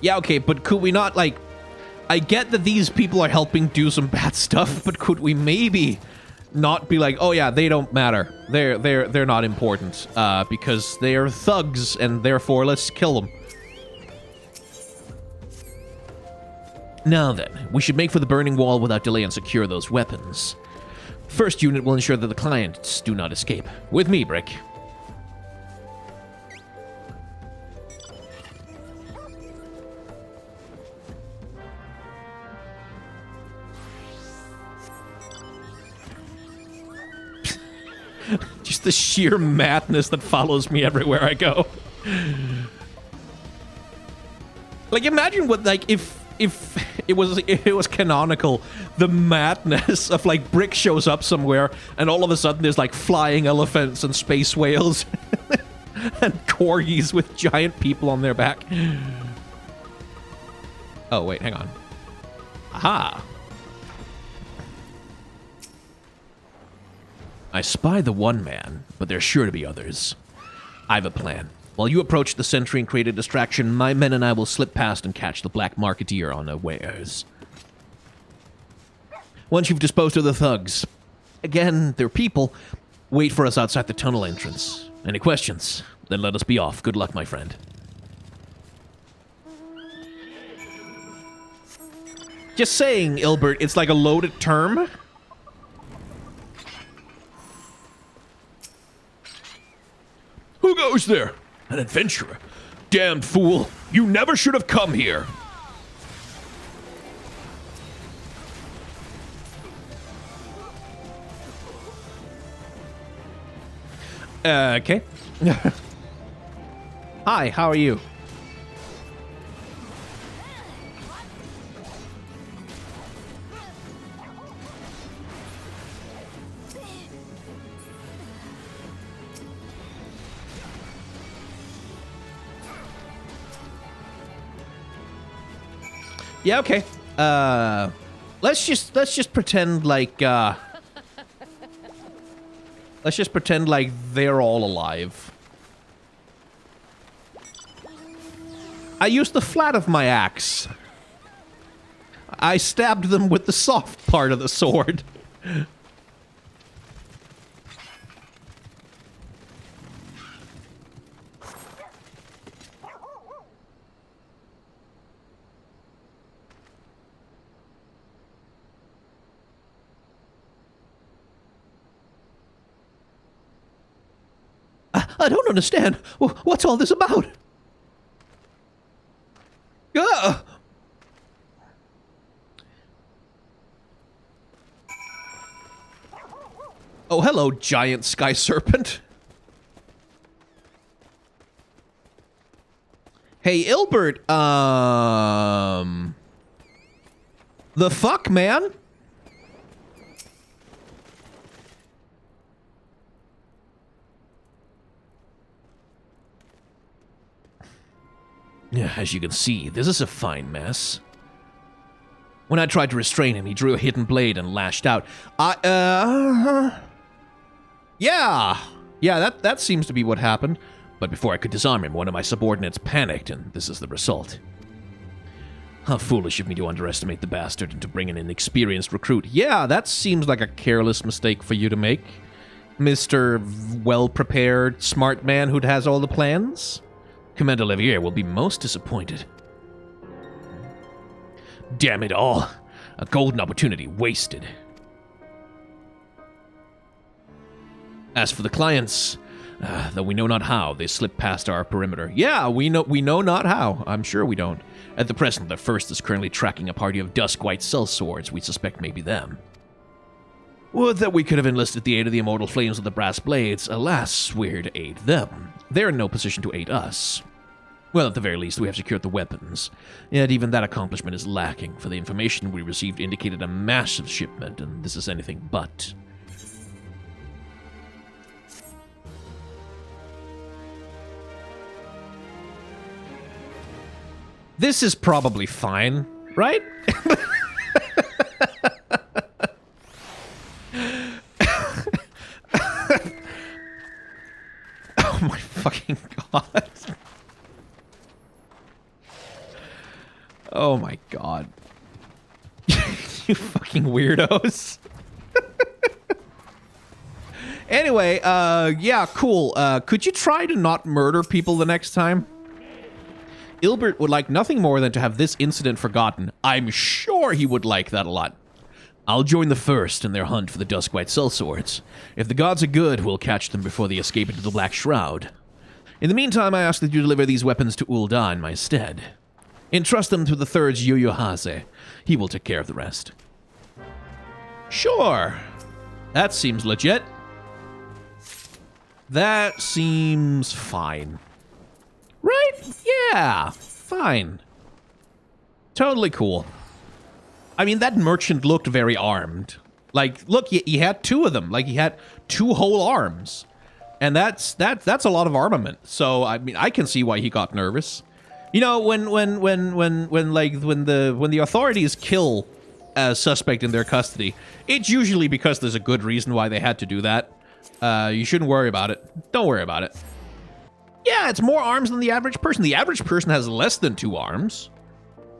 Yeah, okay, but could we not, like... I get that these people are helping do some bad stuff, but could we maybe not be like, oh yeah, they don't matter. They're not important, because they're thugs, and therefore let's kill them. Now then, we should make for the burning wall without delay and secure those weapons. First unit will ensure that the clients do not escape. With me, Brick. Just the sheer madness that follows me everywhere I go. Like, imagine what, like, if it was canonical, the madness of, like, Brick shows up somewhere, and all of a sudden there's, like, flying elephants and space whales and corgis with giant people on their back. Oh, wait, hang on. Aha! I spy the one man, but there's sure to be others. I have a plan. While you approach the sentry and create a distraction, my men and I will slip past and catch the black marketeer unawares. Once you've disposed of the thugs, again, they're people, wait for us outside the tunnel entrance. Any questions? Then let us be off. Good luck, my friend. Just saying, Ilbert, it's like a loaded term. Who goes there? An adventurer. Damned fool. You never should have come here. Okay. Hi, how are you? Yeah, okay. Let's just pretend like let's just pretend like they're all alive. I used the flat of my axe. I stabbed them with the soft part of the sword. I don't understand. What's all this about? Oh, hello, giant sky serpent. Hey, Ilbert, the fuck, man? Yeah, as you can see, this is a fine mess. When I tried to restrain him, he drew a hidden blade and lashed out. Yeah, that seems to be what happened. But before I could disarm him, one of my subordinates panicked, and this is the result. How foolish of me to underestimate the bastard and to bring an inexperienced recruit. Yeah, that seems like a careless mistake for you to make, Mr. Well-prepared, smart man who has all the plans. Commander Levier will be most disappointed. Damn it all. A golden opportunity wasted. As for the clients, though we know not how, they slip past our perimeter. Yeah, we know not how. I'm sure we don't. At the present, the first is currently tracking a party of dusk-white sellswords we suspect may be them. Would that we could have enlisted the aid of the immortal flames of the brass blades. Alas, we're to aid them. They're in no position to aid us. Well, at the very least, we have secured the weapons. Yet even that accomplishment is lacking, for the information we received indicated a massive shipment, and this is anything but. This is probably fine, right? Oh my fucking god. Oh my god. You fucking weirdos. Anyway, yeah, cool. Could you try to not murder people the next time? Ilbert would like nothing more than to have this incident forgotten. I'm sure he would like that a lot. I'll join the first in their hunt for the Duskwhite sellswords. If the gods are good, we'll catch them before they escape into the Black Shroud. In the meantime, I ask that you deliver these weapons to Ul'dah in my stead. Entrust them to the third's Yuyuhase. He will take care of the rest. Sure. That seems legit. That seems fine. Right? Yeah, fine. Totally cool. I mean, that merchant looked very armed. Like, look, he had two of them. Like, he had two whole arms. And that's a lot of armament. So, I mean, I can see why he got nervous. You know, when the authorities kill a suspect in their custody, it's usually because there's a good reason why they had to do that. You shouldn't worry about it. Don't worry about it. Yeah, it's more arms than the average person. The average person has less than 2 arms.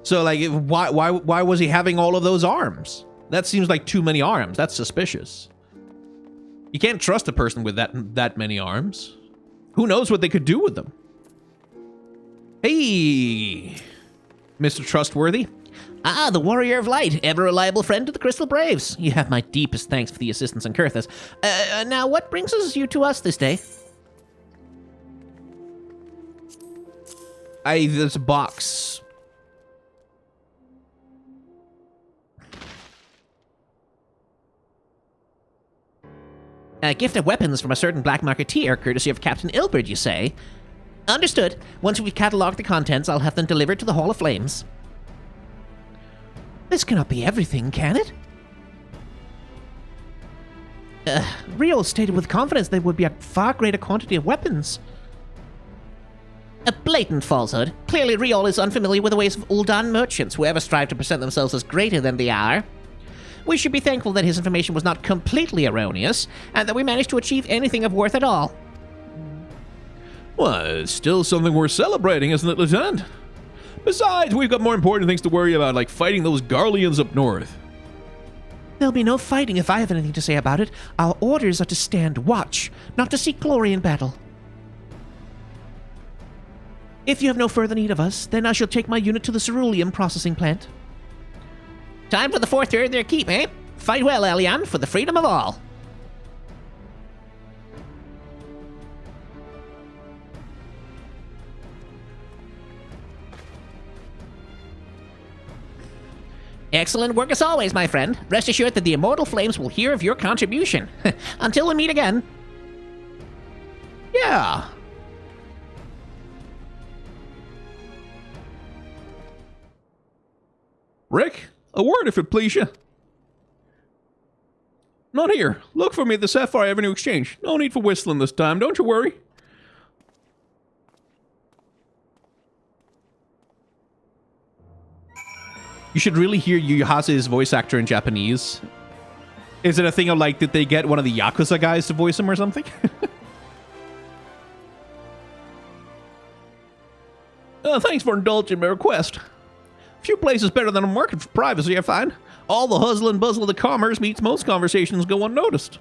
So, like, why was he having all of those arms? That seems like too many arms. That's suspicious. You can't trust a person with that many arms. Who knows what they could do with them? Hey, Mr. Trustworthy. Ah, the Warrior of Light, ever reliable friend to the Crystal Braves. You have my deepest thanks for the assistance in Kurthas. Now, what brings you to us this day? There's a box. A gift of weapons from a certain black marketeer, courtesy of Captain Ilbert, you say? Understood. Once we've catalogued the contents, I'll have them delivered to the Hall of Flames. This cannot be everything, can it? Rio stated with confidence there would be a far greater quantity of weapons. A blatant falsehood. Clearly Riol is unfamiliar with the ways of Ul'dah merchants who ever strive to present themselves as greater than they are. We should be thankful that his information was not completely erroneous, and that we managed to achieve anything of worth at all. Well, it's still something worth celebrating, isn't it, Lieutenant? Besides, we've got more important things to worry about, like fighting those Garleans up north. There'll be no fighting if I have anything to say about it. Our orders are to stand watch, not to seek glory in battle. If you have no further need of us, then I shall take my unit to the ceruleum processing plant. Time for the 4th year of their keep, eh? Fight well, Ascian, for the freedom of all. Excellent work as always, my friend. Rest assured that the immortal flames will hear of your contribution. Until we meet again. Yeah. Rick, a word if it please you. Not here. Look for me at the Sapphire Avenue Exchange. No need for whistling this time, don't you worry. You should really hear Yuyuhase's voice actor in Japanese. Is it a thing of, like, did they get one of the Yakuza guys to voice him or something? Thanks for indulging my request. Few places better than a market for privacy, I find. All the hustle and bustle of the commerce means most conversations go unnoticed.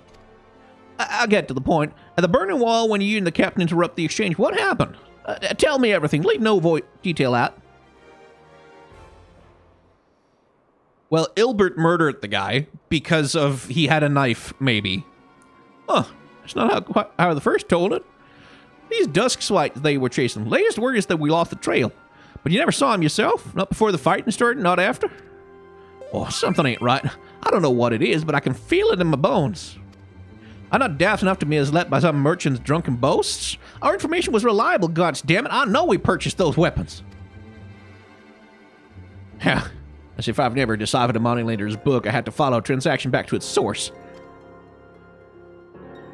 I'll get to the point. At the Burning Wall, when you and the captain interrupt the exchange, what happened? Tell me everything. Leave no detail out. Well, Ilbert murdered the guy because of he had a knife, maybe. Huh. That's not how the first told it. These dusk swites they were chasing. Latest word is that we lost the trail. But you never saw him yourself? Not before the fighting started, not after? Oh, something ain't right. I don't know what it is, but I can feel it in my bones. I'm not daft enough to be misled by some merchant's drunken boasts. Our information was reliable, goddammit. I know we purchased those weapons. Yeah. As if I've never deciphered a moneylender's book, I had to follow a transaction back to its source.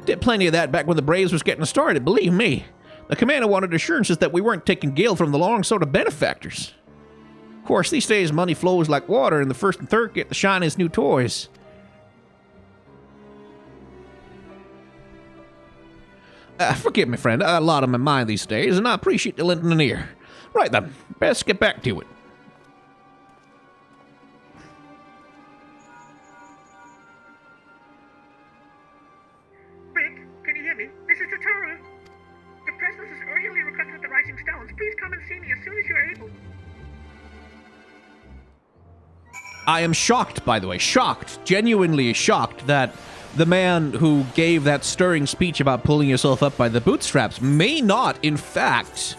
Did plenty of that back when the Braves was getting started, believe me. The commander wanted assurances that we weren't taking gale from the long sort of benefactors. Of course, these days money flows like water, and the first and third get the shiniest new toys. Forgive me, friend, I got a lot on my mind these days, and I appreciate you lending an ear. Right then, best get back to it. Rick, can you hear me? This is Sultana. Your presence is urgently requested at the Rising Stones. Please come and see me as soon as you're able. I am shocked, by the way, genuinely shocked that the man who gave that stirring speech about pulling yourself up by the bootstraps may not, in fact,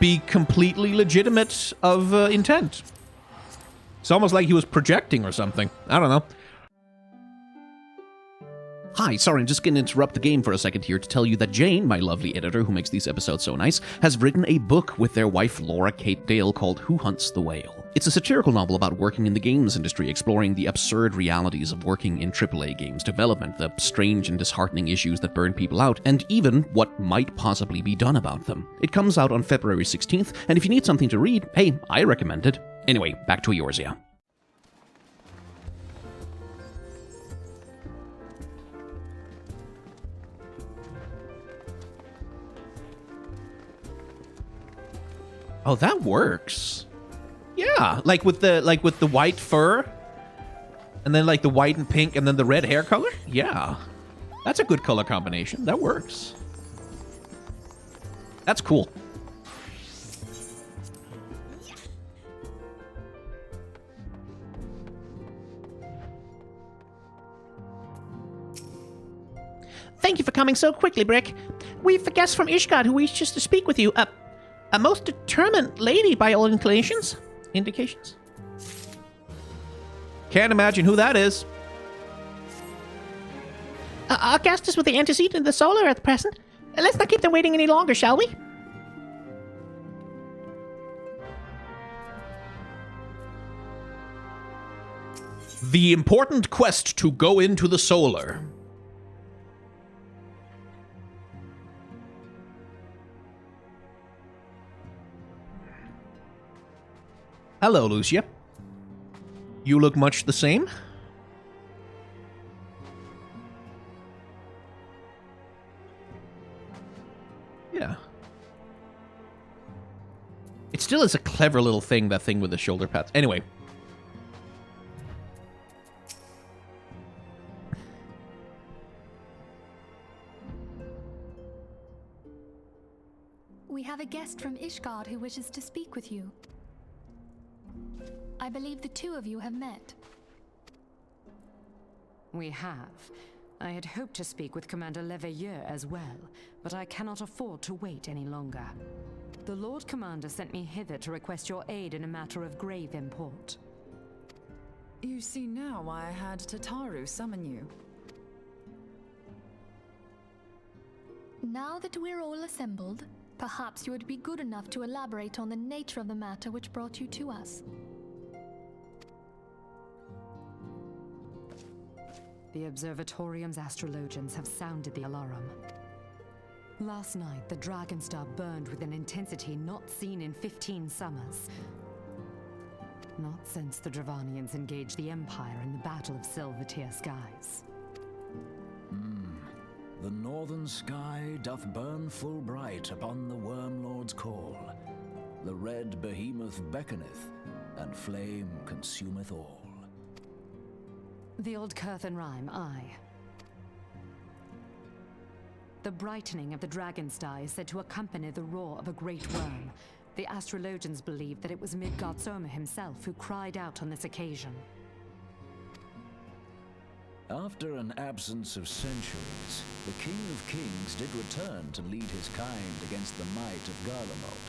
be completely legitimate of intent. It's almost like he was projecting or something. I don't know. Hi, sorry, I'm just going to interrupt the game for a second here to tell you that Jane, my lovely editor who makes these episodes so nice, has written a book with their wife Laura Kate Dale called Who Hunts the Whale. It's a satirical novel about working in the games industry, exploring the absurd realities of working in AAA games development, the strange and disheartening issues that burn people out, and even what might possibly be done about them. It comes out on February 16th, and if you need something to read, hey, I recommend it. Anyway, back to Eorzea. Oh, that works. Yeah, like with the white fur, and then like the white and pink, and then the red hair color. Yeah, that's a good color combination. That works. That's cool. Thank you for coming so quickly, Brick. We've a guest from Ishgard who wishes to speak with you. A most determined lady by all indications. Can't imagine who that is. Our guest is with the antecedent of the solar at the present. Let's not keep them waiting any longer, shall we? The important quest to go into the solar. Hello, Lucia. You look much the same. Yeah. It still is a clever little thing, that thing with the shoulder pads. Anyway. We have a guest from Ishgard who wishes to speak with you. I believe the two of you have met. We have. I had hoped to speak with Commander Leveilleur as well, but I cannot afford to wait any longer. The Lord Commander sent me hither to request your aid in a matter of grave import. You see now why I had Tataru summon you. Now that we're all assembled, perhaps you would be good enough to elaborate on the nature of the matter which brought you to us. The Observatorium's astrologians have sounded the alarm. Last night, the Dragonstar burned with an intensity not seen in 15 summers. Not since the Dravanians engaged the Empire in the Battle of Silvertear Skies. The northern sky doth burn full bright upon the Wormlord's call. The red behemoth beckoneth, and flame consumeth all. The old Curthan rhyme, aye. The brightening of the Dragonstar is said to accompany the roar of a great worm. The astrologians believe that it was Midgardsormr himself who cried out on this occasion. After an absence of centuries, the King of Kings did return to lead his kind against the might of Garlemald,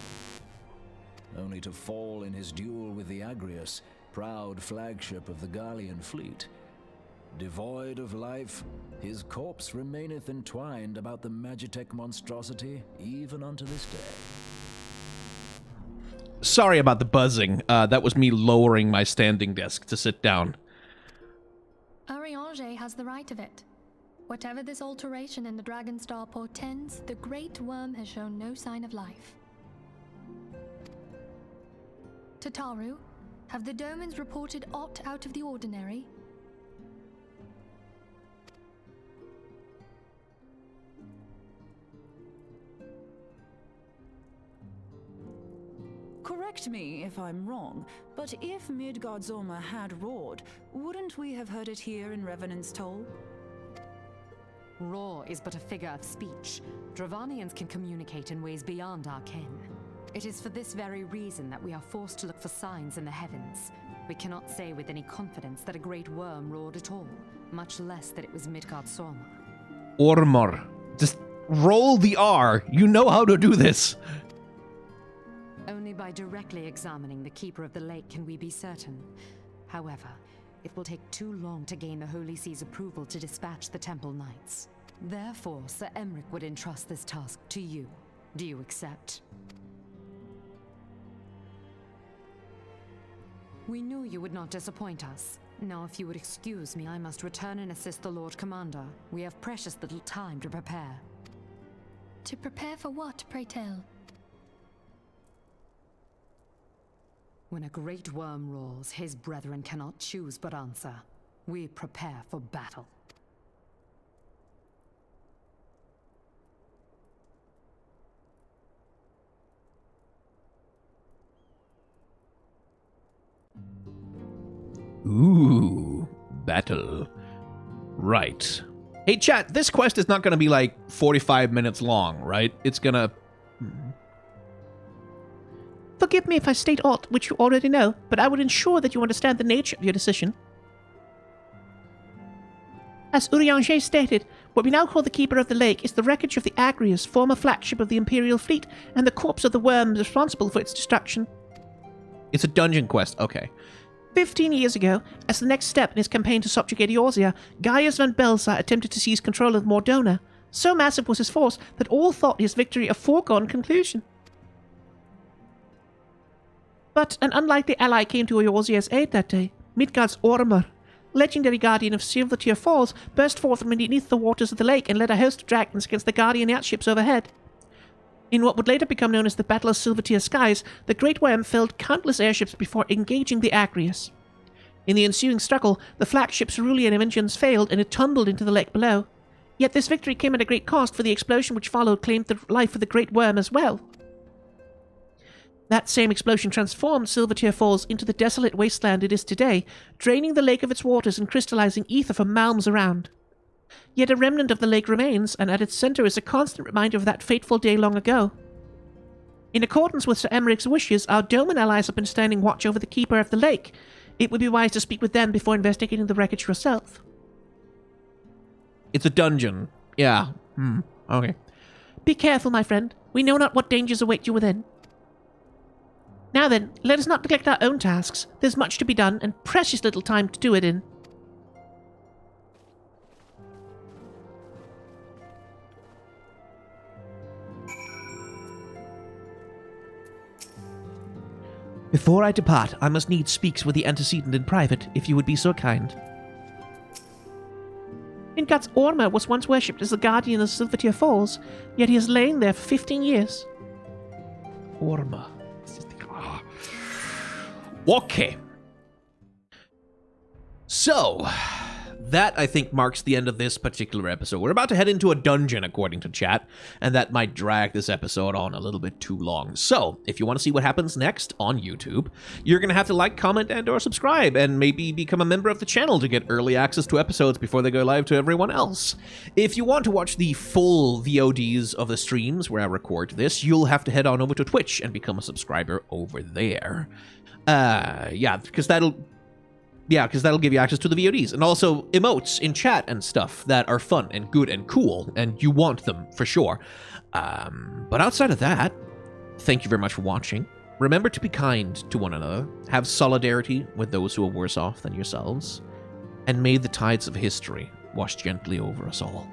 only to fall in his duel with the Agrius, proud flagship of the Gallian fleet. Devoid of life, his corpse remaineth entwined about the Magitech monstrosity even unto this day. Sorry about the buzzing. That was me lowering my standing desk to sit down. Urianger has the right of it. Whatever this alteration in the Dragonstar portends, the Great Worm has shown no sign of life. Tataru, have the Domans reported aught out of the ordinary? Correct me if I'm wrong, but if Midgardsormr had roared, wouldn't we have heard it here in Revenant's Toll? Roar is but a figure of speech. Dravanians can communicate in ways beyond our ken. It is for this very reason that we are forced to look for signs in the heavens. We cannot say with any confidence that a great worm roared at all, much less that it was Midgardsormr. Ormor. Just roll the R. You know how to do this. Only by directly examining the Keeper of the Lake can we be certain. However, It will take too long to gain the Holy See's approval to dispatch the Temple Knights. Therefore, Sir Emric would entrust this task to you. Do you accept? We knew you would not disappoint us. Now, if you would excuse me, I must return and assist the Lord Commander. We have precious little time to prepare. To prepare for what, pray tell? When a great worm roars, his brethren cannot choose but answer. We prepare for battle. Ooh, battle. Right. Hey, chat, this quest is not going to be like 45 minutes long, right? It's going to... Forgive me if I state aught which you already know, but I would ensure that you understand the nature of your decision. As Yuyuhase stated, what we now call the Keeper of the Lake is the wreckage of the Agrius, former flagship of the Imperial fleet, and the corpse of the worm responsible for its destruction. It's a dungeon quest, okay. 15 years ago, as the next step in his campaign to subjugate Eorzea, Gaius van Belsar attempted to seize control of Mordona. So massive was his force that all thought his victory a foregone conclusion. But an unlikely ally came to Eorzea's aid that day. Midgard's Ormur, legendary guardian of Silvertear Falls, burst forth from beneath the waters of the lake and led a host of dragons against the guardian airships overhead. In what would later become known as the Battle of Silvertear Skies, the Great Worm felled countless airships before engaging the Agrius. In the ensuing struggle, the flagship's Cerulean engines failed and it tumbled into the lake below. Yet this victory came at a great cost, for the explosion which followed claimed the life of the Great Worm as well. That same explosion transformed Silvertear Falls into the desolate wasteland it is today, draining the lake of its waters and crystallizing ether from mounds around. Yet a remnant of the lake remains, and at its center is a constant reminder of that fateful day long ago. In accordance with Sir Emric's wishes, our Doman allies have been standing watch over the Keeper of the Lake. It would be wise to speak with them before investigating the wreckage yourself. It's a dungeon. Yeah. Okay. Be careful, my friend. We know not what dangers await you within. Now then, let us not neglect our own tasks. There's much to be done, and precious little time to do it in. Before I depart, I must needs speak with the antecedent in private, if you would be so kind. Midgard's Ormur was once worshipped as the guardian of Silvertear Falls, yet he has lain there for 15 years. Ormur. Okay. So, that, I think, marks the end of this particular episode. We're about to head into a dungeon, according to chat, and that might drag this episode on a little bit too long. So, if you want to see what happens next on YouTube, you're going to have to like, comment, and or subscribe, and maybe become a member of the channel to get early access to episodes before they go live to everyone else. If you want to watch the full VODs of the streams where I record this, you'll have to head on over to Twitch and become a subscriber over there. Because that'll give you access to the VODs, and also emotes in chat and stuff that are fun and good and cool, and you want them for sure. But outside of that, thank you very much for watching. Remember to be kind to one another, have solidarity with those who are worse off than yourselves, and may the tides of history wash gently over us all.